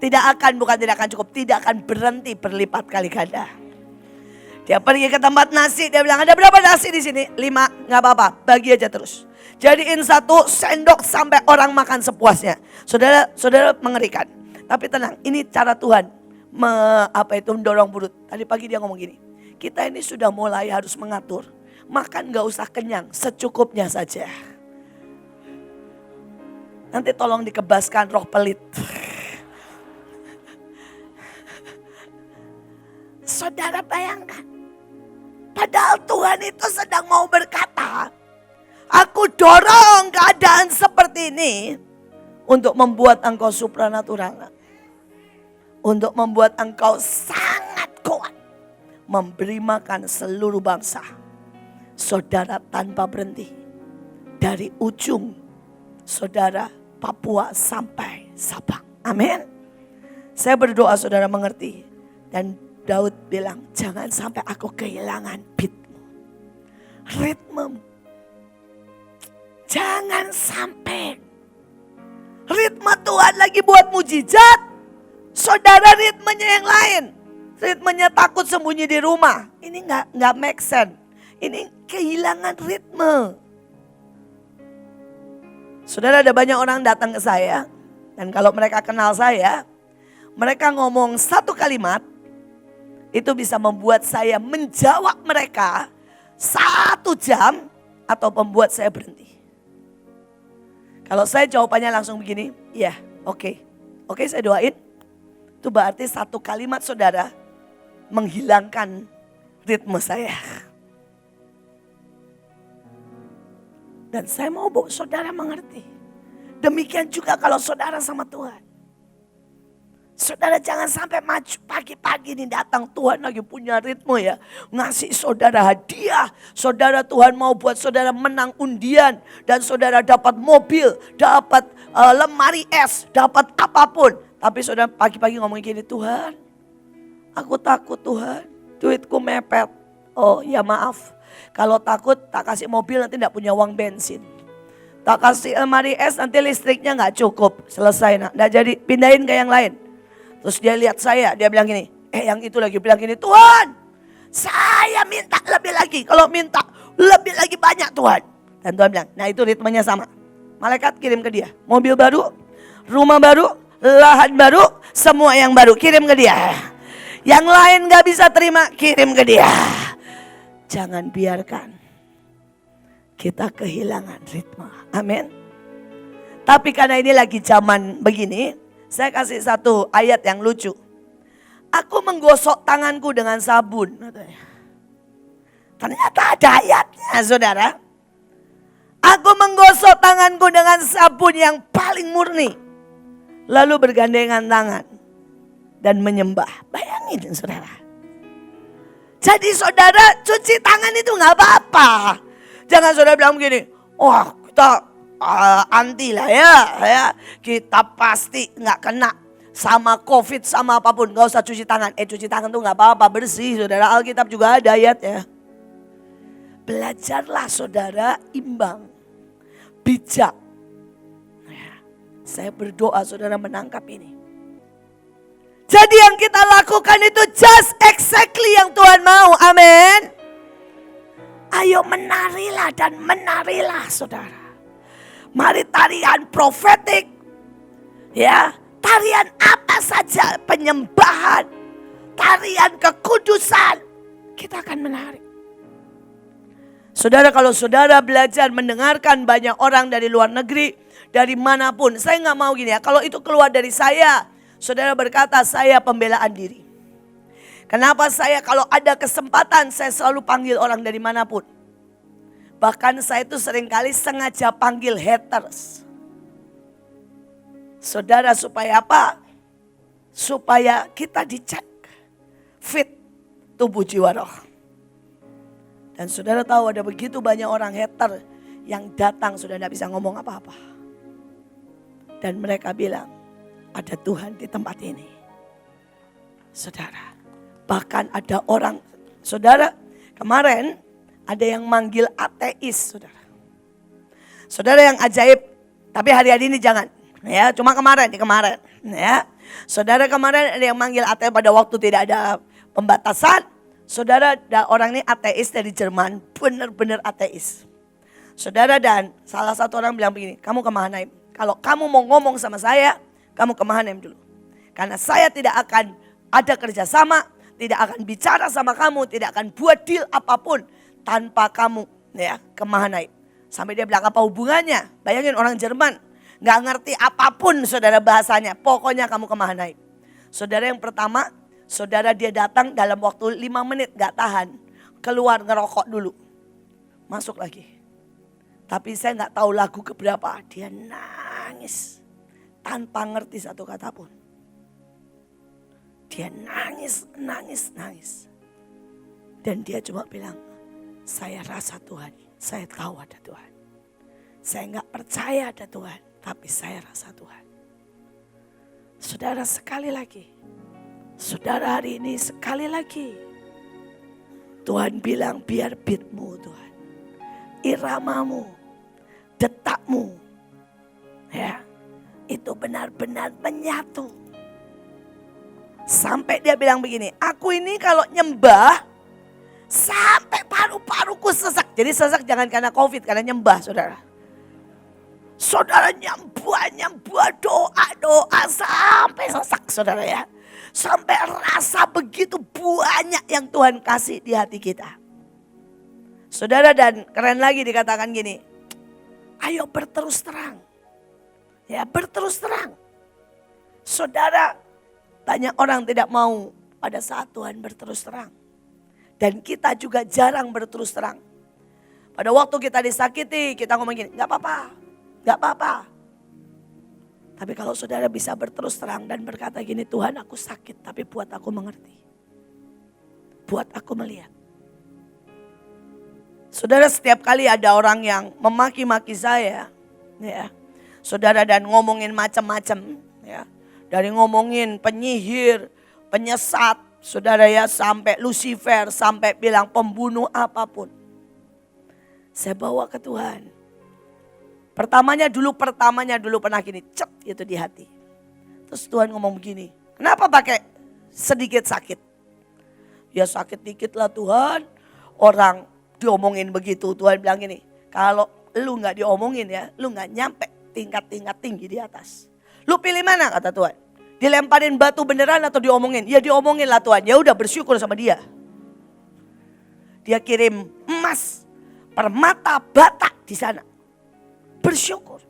Tidak akan, bukan tidak akan cukup, tidak akan berhenti berlipat kali ganda. Dia pergi ke tempat nasi, dia bilang, ada berapa nasi di sini? 5, gak apa-apa, bagi aja terus. Jadiin 1 sendok sampai orang makan sepuasnya. Saudara mengerikan. Tapi tenang, ini cara Tuhan mendorong Burut. Tadi pagi dia ngomong gini, kita ini sudah mulai harus mengatur. Makan gak usah kenyang, secukupnya saja. Nanti tolong dikebaskan roh pelit. Saudara bayangkan. Padahal Tuhan itu sedang mau berkata, aku dorong keadaan seperti ini untuk membuat engkau supranatural. Untuk membuat engkau sangat kuat. Memberi makan seluruh bangsa. Saudara tanpa berhenti. Dari ujung saudara Papua sampai Sabang. Amin. Saya berdoa saudara mengerti. Dan Daud bilang, jangan sampai aku kehilangan beatmu. Ritmemu. Jangan sampai. Ritme Tuhan lagi buat mujizat. Saudara ritmenya yang lain. Ritmenya takut sembunyi di rumah. Ini nggak make sense. Ini kehilangan ritme. Saudara, ada banyak orang datang ke saya. Dan kalau mereka kenal saya, mereka ngomong satu kalimat, itu bisa membuat saya menjawab mereka 1 jam atau membuat saya berhenti. Kalau saya jawabannya langsung begini, iya, oke. Oke, saya doain. Itu berarti satu kalimat saudara menghilangkan ritme saya. Dan saya mau bawa saudara mengerti. Demikian juga kalau saudara sama Tuhan. Saudara jangan sampai maju pagi-pagi nih datang, Tuhan lagi punya ritme ya. Ngasih saudara hadiah. Saudara, Tuhan mau buat saudara menang undian. Dan saudara dapat mobil, dapat lemari es, dapat apapun. Tapi saudara pagi-pagi ngomong gini, Tuhan aku takut Tuhan, duitku mepet. Oh ya maaf, kalau takut tak kasih mobil nanti gak punya uang bensin. Tak kasih lemari es nanti listriknya gak cukup. Selesai nak, gak jadi, pindahin ke yang lain. Terus dia lihat saya, dia bilang gini, yang itu lagi bilang gini, Tuhan saya minta lebih lagi. Kalau minta lebih lagi banyak Tuhan. Dan Tuhan bilang, nah itu ritmenya sama. Malaikat kirim ke dia, mobil baru, rumah baru, lahan baru, semua yang baru kirim ke dia. Yang lain gak bisa terima, kirim ke dia. Jangan biarkan kita kehilangan ritme. Amin. Tapi karena ini lagi zaman begini, saya kasih satu ayat yang lucu. Aku menggosok tanganku dengan sabun. Ternyata ada ayatnya saudara. Aku menggosok tanganku dengan sabun yang paling murni. Lalu bergandengan tangan. Dan menyembah. Bayangin saudara. Jadi saudara cuci tangan itu gak apa-apa. Jangan saudara bilang begini. Wah kita anti lah ya. Kita pasti gak kena sama COVID sama apapun. Gak usah cuci tangan. Cuci tangan tuh gak apa-apa, bersih saudara. Alkitab juga ada ayatnya. Belajarlah saudara imbang. Bijak. Saya berdoa saudara menangkap ini. Jadi yang kita lakukan itu just exactly yang Tuhan mau. Amin. Ayo menarilah dan menarilah saudara. Mari tarian profetik. Ya, tarian apa saja, penyembahan, tarian kekudusan, kita akan menari. Saudara, kalau saudara belajar mendengarkan banyak orang dari luar negeri, dari manapun, saya nggak mau gini ya. Kalau itu keluar dari saya, saudara berkata saya pembelaan diri. Kenapa saya kalau ada kesempatan saya selalu panggil orang dari manapun. Bahkan saya itu seringkali sengaja panggil haters. Saudara supaya apa? Supaya kita dicek fit tubuh jiwa roh. Dan saudara tahu ada begitu banyak orang hater yang datang sudah tidak bisa ngomong apa-apa. Dan mereka bilang ada Tuhan di tempat ini. Saudara, bahkan ada orang, saudara kemarin ada yang manggil ateis saudara. Saudara yang ajaib, tapi hari-hari ini jangan. Ya, cuma kemarin ya. Saudara kemarin ada yang manggil ateis pada waktu tidak ada pembatasan. Saudara, orang ini ateis dari Jerman, benar-benar ateis. Saudara, dan salah satu orang bilang begini, kamu ke Mahanaim. Kalau kamu mau ngomong sama saya, kamu ke Mahanaim dulu. Karena saya tidak akan ada kerjasama, tidak akan bicara sama kamu, tidak akan buat deal apapun tanpa kamu ya ke Mahanaim. Sampai dia bilang apa hubungannya? Bayangin orang Jerman, gak ngerti apapun saudara bahasanya, pokoknya kamu ke Mahanaim. Saudara yang pertama, saudara dia datang dalam waktu 5 menit gak tahan. Keluar ngerokok dulu. Masuk lagi. Tapi saya gak tahu lagu keberapa. Dia nangis. Tanpa ngerti satu kata pun. Dia nangis. Dan dia cuma bilang, saya rasa Tuhan. Saya tahu ada Tuhan. Saya gak percaya ada Tuhan. Tapi saya rasa Tuhan. Saudara sekali lagi. Saudara hari ini sekali lagi. Tuhan bilang biar beatmu Tuhan. Iramamu. Detakmu. Ya. Itu benar-benar menyatu. Sampai dia bilang begini. Aku ini kalau nyembah. Sampai paru-paruku sesak. Jadi sesak jangan karena COVID. Karena nyembah saudara. Saudara nyambua doa sampai sesak saudara ya. Sampai rasa begitu banyak yang Tuhan kasih di hati kita. Saudara, dan keren lagi dikatakan gini. Ayo berterus terang. Ya, berterus terang. Saudara, banyak orang tidak mau pada saat Tuhan berterus terang. Dan kita juga jarang berterus terang. Pada waktu kita disakiti, kita ngomong gini, gak apa-apa, gak apa-apa. Tapi kalau saudara bisa berterus terang dan berkata gini, Tuhan aku sakit tapi buat aku mengerti. Buat aku melihat. Saudara, setiap kali ada orang yang memaki-maki saya, ya, saudara, dan ngomongin macam-macam, ya, dari ngomongin penyihir, penyesat, saudara ya, sampai Lucifer, sampai bilang pembunuh apapun. Saya bawa ke Tuhan. Pertamanya dulu pernah gini, cet itu di hati. Terus Tuhan ngomong begini, kenapa pakai sedikit sakit? Ya sakit dikit lah Tuhan, orang diomongin begitu. Tuhan bilang gini, kalau lu gak diomongin ya, lu gak nyampe tingkat-tingkat tinggi di atas. Lu pilih mana kata Tuhan? Dilemparin batu beneran atau diomongin? Ya diomongin lah Tuhan, ya udah bersyukur sama dia. Dia kirim emas, permata, bata di sana. Bersyukur.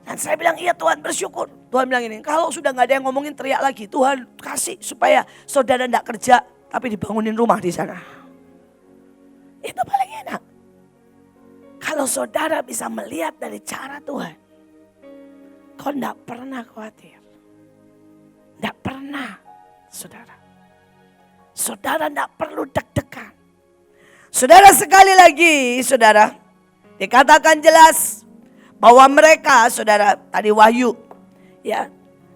Dan saya bilang iya Tuhan bersyukur. Tuhan bilang ini, kalau sudah gak ada yang ngomongin teriak lagi. Tuhan kasih supaya saudara gak kerja tapi dibangunin rumah di sana. Itu paling enak. Kalau saudara bisa melihat dari cara Tuhan. Kau gak pernah khawatir. Gak pernah saudara. Saudara gak perlu deg-degan. Saudara sekali lagi saudara. Dikatakan jelas bahwa mereka, saudara, tadi Wahyu, ya,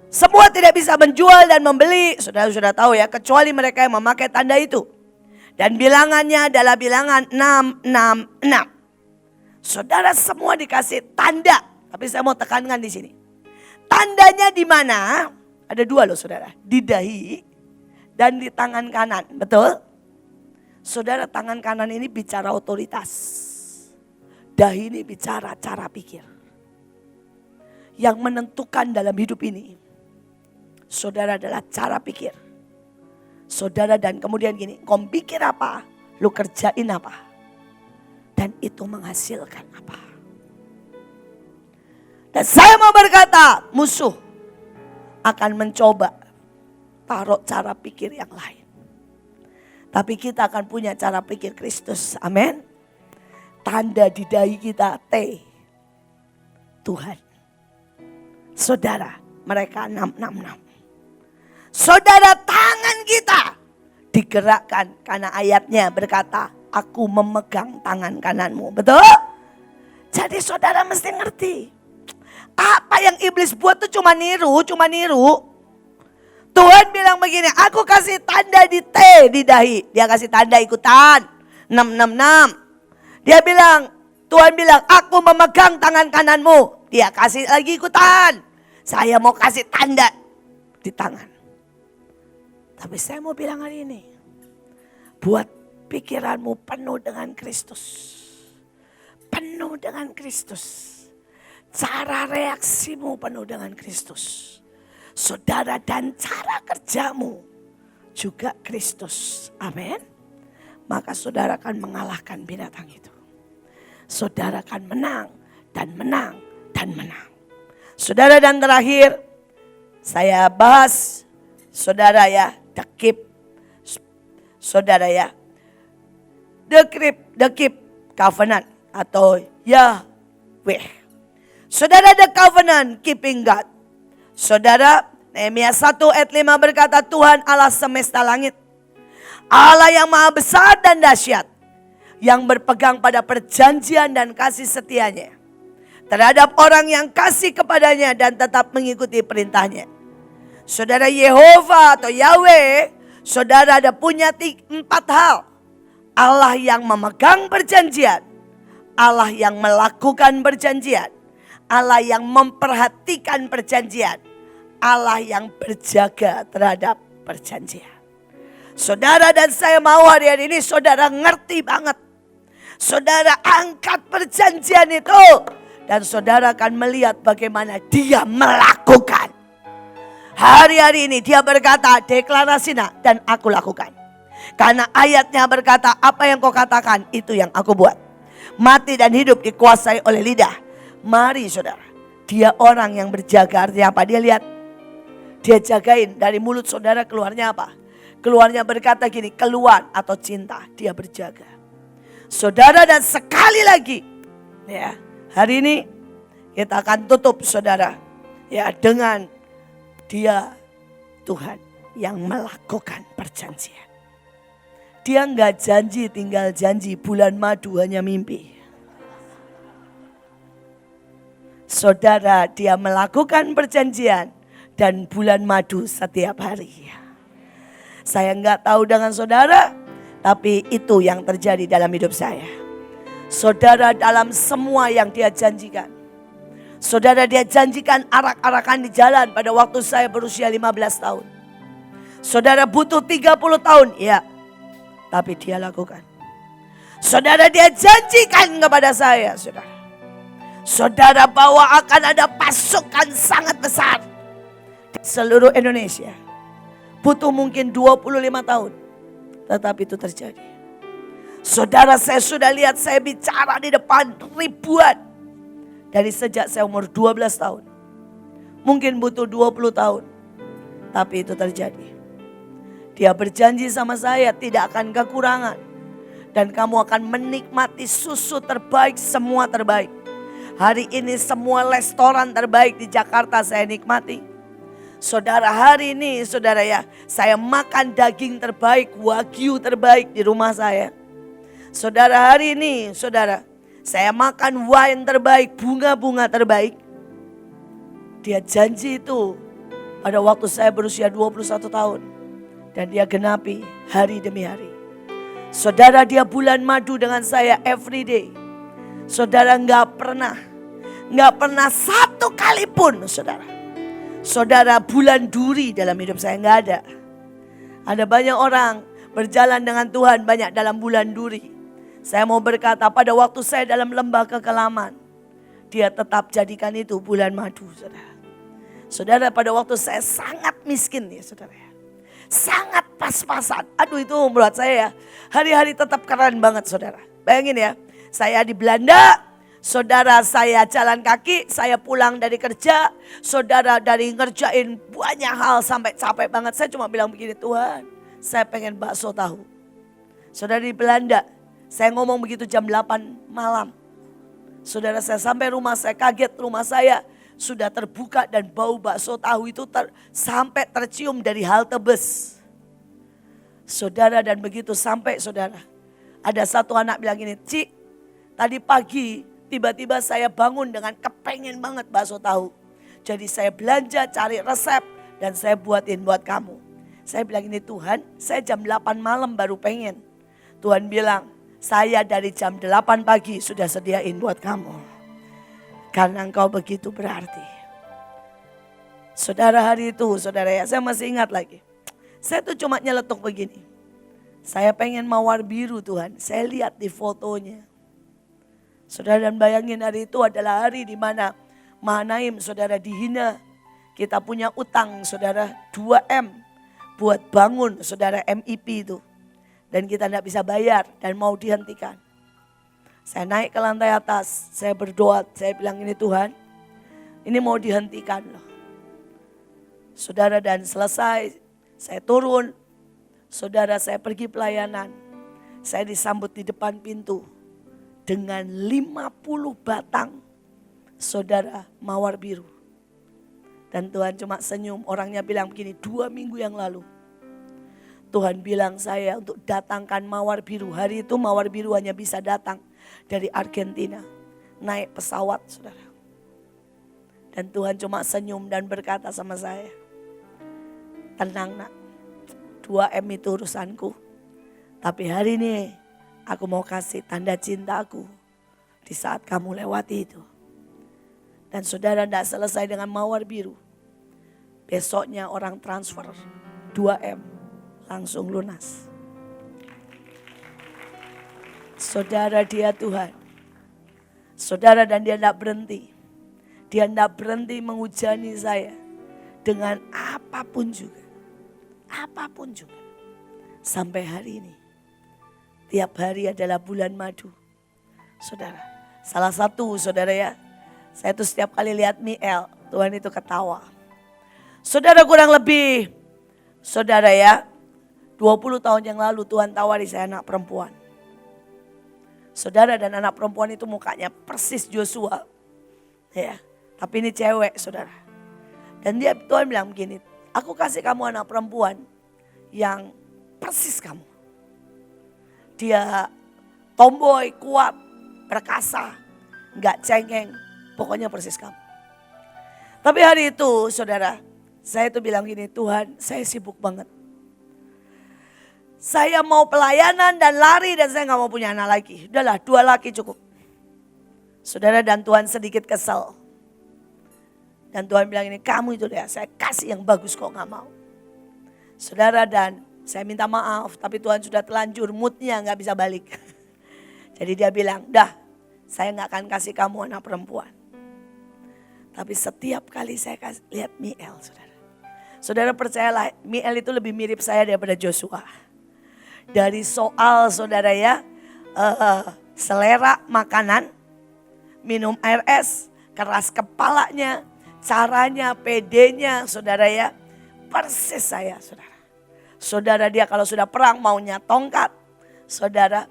semua tidak bisa menjual dan membeli, saudara sudah tahu ya, kecuali mereka yang memakai tanda itu. Dan bilangannya adalah bilangan 666. Saudara semua dikasih tanda, tapi saya mau tekankan di sini. Tandanya di mana? Ada dua loh saudara, di dahi dan di tangan kanan, betul? Saudara, tangan kanan ini bicara otoritas. Dahi ini bicara cara pikir. Yang menentukan dalam hidup ini, saudara, adalah cara pikir. Saudara, dan kemudian gini, kau pikir apa, lu kerjain apa. Dan itu menghasilkan apa. Dan saya mau berkata, musuh akan mencoba taruh cara pikir yang lain. Tapi kita akan punya cara pikir Kristus, amin. Tanda di dahi kita T, Tuhan. Saudara, mereka 666. Saudara, tangan kita digerakkan karena ayatnya berkata, aku memegang tangan kananmu. Betul? Jadi saudara mesti ngerti. Apa yang iblis buat tuh cuma niru. Tuhan bilang begini, aku kasih tanda di T di dahi. Dia kasih tanda ikutan 666. Dia bilang, Tuhan bilang, aku memegang tangan kananmu. Dia kasih lagi ikutan. Saya mau kasih tanda di tangan. Tapi saya mau bilang hari ini, buat pikiranmu penuh dengan Kristus. Penuh dengan Kristus. Cara reaksimu penuh dengan Kristus. Saudara, dan cara kerjamu juga Kristus. Amin. Maka saudara akan mengalahkan binatang itu. Saudara akan menang dan menang dan menang. Saudara, dan terakhir saya bahas saudara ya, the keep. Saudara ya, the keep covenant atau Yahweh. Saudara, the covenant keeping God. Saudara, Nehemia 1 ayat 5 berkata, Tuhan Allah semesta langit, Allah yang maha besar dan dahsyat, yang berpegang pada perjanjian dan kasih setianya terhadap orang yang kasih kepadanya dan tetap mengikuti perintahnya. Saudara, Yehova atau Yahweh, saudara ada punya 4 hal. Allah yang memegang perjanjian, Allah yang melakukan perjanjian, Allah yang memperhatikan perjanjian, Allah yang berjaga terhadap perjanjian. Saudara, dan saya mau hari ini saudara ngerti banget. Saudara angkat perjanjian itu Dan saudara akan melihat bagaimana dia melakukan. Hari-hari ini dia berkata, deklarasi nak, dan aku lakukan. Karena ayatnya berkata, apa yang kau katakan itu yang aku buat. Mati dan hidup dikuasai oleh lidah. Mari saudara, dia orang yang berjaga. Artinya apa? Dia lihat, dia jagain dari mulut saudara keluarnya apa? Keluarnya berkata gini, keluar atau cinta, dia berjaga. Saudara, dan sekali lagi, ya, hari ini kita akan tutup saudara, ya, dengan dia Tuhan yang melakukan perjanjian. Dia enggak janji tinggal janji, bulan madu hanya mimpi. Saudara, dia melakukan perjanjian dan bulan madu setiap hari. Saya enggak tahu dengan saudara, tapi itu yang terjadi dalam hidup saya. Saudara, dalam semua yang dia janjikan. Saudara, dia janjikan arak-arakan di jalan pada waktu saya berusia 15 tahun. Saudara, butuh 30 tahun, ya. Tapi dia lakukan. Saudara, dia janjikan kepada saya, saudara. Saudara, bahwa akan ada pasukan sangat besar di seluruh Indonesia. Butuh mungkin 25 tahun. Tetapi itu terjadi. Saudara, saya sudah lihat saya bicara di depan ribuan. Dari sejak saya umur 12 tahun. Mungkin butuh 20 tahun. Tapi itu terjadi. Dia berjanji sama saya tidak akan kekurangan. Dan kamu akan menikmati susu terbaik, semua terbaik. Hari ini semua restoran terbaik di Jakarta saya nikmati. Saudara, hari ini saudara ya, saya makan daging terbaik, wagyu terbaik di rumah saya. Saudara, hari ini saudara, saya makan wine terbaik, bunga-bunga terbaik. Dia janji itu pada waktu saya berusia 21 tahun. Dan dia genapi hari demi hari. Saudara, dia bulan madu dengan saya every day. Saudara, nggak pernah satu kali pun saudara bulan duri dalam hidup saya, nggak ada. Ada banyak orang berjalan dengan Tuhan banyak dalam bulan duri. Saya mau berkata pada waktu saya dalam lembah kekelaman, dia tetap jadikan itu bulan madu, saudara. Saudara, pada waktu saya sangat miskin ya saudara. Sangat pas-pasan. Aduh, itu buat saya ya, hari-hari tetap keren banget saudara. Bayangin ya, saya di Belanda, saudara saya jalan kaki, saya pulang dari kerja, saudara dari ngerjain banyak hal sampai capek banget. Saya cuma bilang begini, Tuhan, saya pengen bakso tahu. Saudara, di Belanda, saya ngomong begitu jam 8 malam. Saudara, saya sampai rumah, saya kaget, rumah saya sudah terbuka dan bau bakso tahu itu sampai tercium dari halte bus. Saudara, dan begitu sampai saudara, ada satu anak bilang gini, Ci, tadi pagi tiba-tiba saya bangun dengan kepengen banget bakso tahu. Jadi saya belanja cari resep dan saya buatin buat kamu. Saya bilang ini, Tuhan, saya jam 8 malam baru pengen. Tuhan bilang, saya dari jam 8 pagi sudah sediain buat kamu. Karena engkau begitu berarti. Saudara, hari itu saudara ya, saya masih ingat lagi. Saya tuh cuma nyeletuk begini. Saya pengen mawar biru Tuhan. Saya lihat di fotonya. Saudara, dan bayangin hari itu adalah hari di mana Mahanaim saudara dihina. Kita punya utang saudara 2M. Buat bangun saudara MIP itu. Dan kita tidak bisa bayar dan mau dihentikan. Saya naik ke lantai atas, saya berdoa, saya bilang ini Tuhan, ini mau dihentikan loh. Saudara, dan selesai, saya turun, saudara saya pergi pelayanan, saya disambut di depan pintu dengan 50 batang saudara mawar biru. Dan Tuhan cuma senyum, orangnya bilang begini, 2 minggu yang lalu. Tuhan bilang saya untuk datangkan mawar biru, hari itu mawar biru hanya bisa datang dari Argentina, naik pesawat saudara. Dan Tuhan cuma senyum dan berkata sama saya, tenang nak, 2M itu urusanku. Tapi hari ini aku mau kasih tanda cintaku di saat kamu lewati itu. Dan saudara, tidak selesai dengan mawar biru. Besoknya orang transfer 2M langsung lunas. Saudara, dia Tuhan. Saudara, dan dia tidak berhenti. Dia tidak berhenti menghujani saya dengan apapun juga. Apapun juga. Sampai hari ini. Tiap hari adalah bulan madu. Saudara, salah satu saudara ya. Saya tuh setiap kali lihat Miel, Tuhan itu ketawa. Saudara, kurang lebih, saudara ya, 20 tahun yang lalu Tuhan tawari saya anak perempuan. Saudara, dan anak perempuan itu mukanya persis Joshua. Ya, tapi ini cewek, saudara. Dan Tuhan bilang begini, aku kasih kamu anak perempuan yang persis kamu. Dia tomboy, kuat, perkasa, gak cengeng, pokoknya persis kamu. Tapi hari itu, saudara, saya tuh bilang gini, Tuhan, saya sibuk banget. Saya mau pelayanan dan lari dan saya gak mau punya anak lagi. Udahlah, 2 laki cukup. Saudara, dan Tuhan sedikit kesel. Dan Tuhan bilang ini, kamu itu ya, saya kasih yang bagus kok gak mau. Saudara, dan saya minta maaf, tapi Tuhan sudah telanjur, moodnya gak bisa balik. Jadi dia bilang, dah saya gak akan kasih kamu anak perempuan. Tapi setiap kali saya lihat Miel, saudara. Saudara percayalah, Miel itu lebih mirip saya daripada Joshua. Dari soal saudara ya, selera makanan, minum air es, keras kepalanya, caranya, pedenya, saudara ya, persis saya, saudara. Saudara, dia kalau sudah perang maunya tongkat, saudara,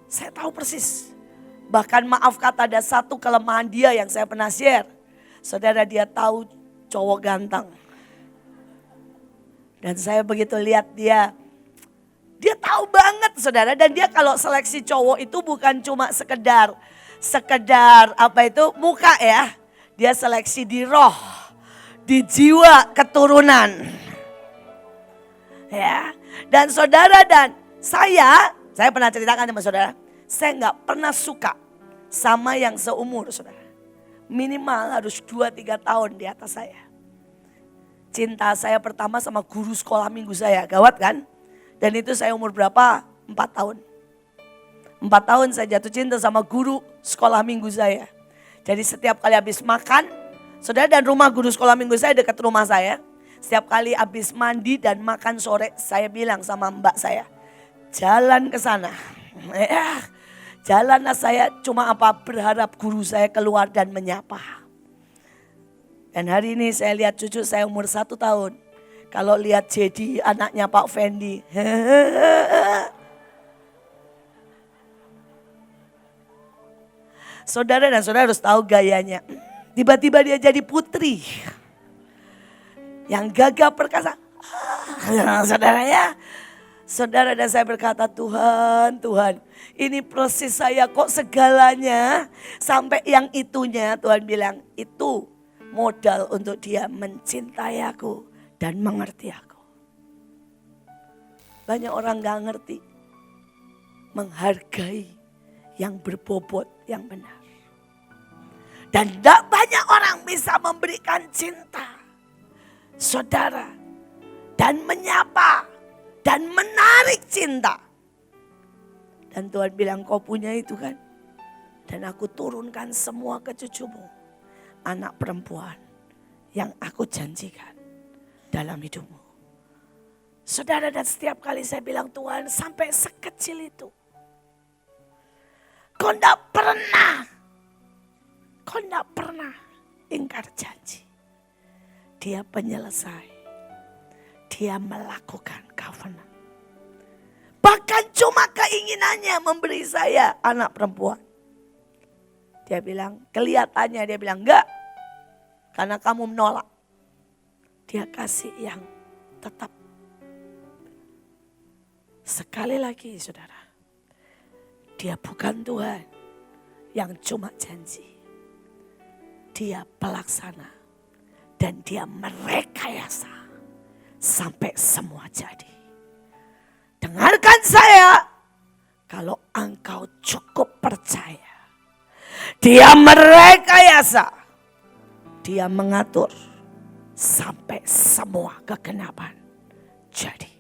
saya tahu persis. Bahkan maaf kata, ada satu kelemahan dia yang saya pernah share. Saudara, dia tahu cowok ganteng. Dan saya begitu lihat dia tahu banget, saudara. Dan dia kalau seleksi cowok itu bukan cuma sekedar apa itu muka ya. Dia seleksi di roh, di jiwa, keturunan. Ya. Dan saudara, dan saya pernah ceritakan sama saudara, saya nggak pernah suka sama yang seumur, saudara. Minimal harus 2-3 tahun di atas saya. Cinta saya pertama sama guru sekolah minggu saya, gawat kan? Dan itu saya umur berapa? 4 tahun. 4 tahun saya jatuh cinta sama guru sekolah minggu saya. Jadi setiap kali habis makan, saudara, dan rumah guru sekolah minggu saya dekat rumah saya. Setiap kali habis mandi dan makan sore, saya bilang sama mbak saya, jalan ke sana. Jalanlah, saya cuma berharap guru saya keluar dan menyapa. Dan hari ini saya lihat cucu saya umur 1 tahun. Kalau lihat Jadi anaknya Pak Fendi. Saudara, dan saudara harus tahu gayanya. Tiba-tiba dia jadi putri. Yang gagah perkasa. Saudara ya. Saudara, dan saya berkata, Tuhan, ini proses saya kok segalanya. Sampai yang itunya Tuhan bilang, itu modal untuk dia mencintai aku dan mengerti aku. Banyak orang gak ngerti menghargai yang berbobot, yang benar. Dan gak banyak orang bisa memberikan cinta, saudara, dan menyapa dan menarik cinta. Dan Tuhan bilang, kau punya itu kan? Dan aku turunkan semua ke cucumu, anak perempuan yang aku janjikan dalam hidupmu. Saudara, dan setiap kali saya bilang, Tuhan, sampai sekecil itu. Kau enggak pernah ingkar janji. Dia penyelesai. Dia melakukan covenant. Bahkan cuma keinginannya memberi saya anak perempuan. Dia bilang, kelihatannya dia bilang, enggak. Karena kamu menolak. Dia kasih yang tetap. Sekali lagi, saudara. Dia bukan Tuhan yang cuma janji. Dia pelaksana. Dan dia merekayasa. Sampai semua jadi. Dengarkan saya. Kalau engkau cukup percaya. Dia merekayasa. Dia mengatur. Sampai semua kegenapan jadi.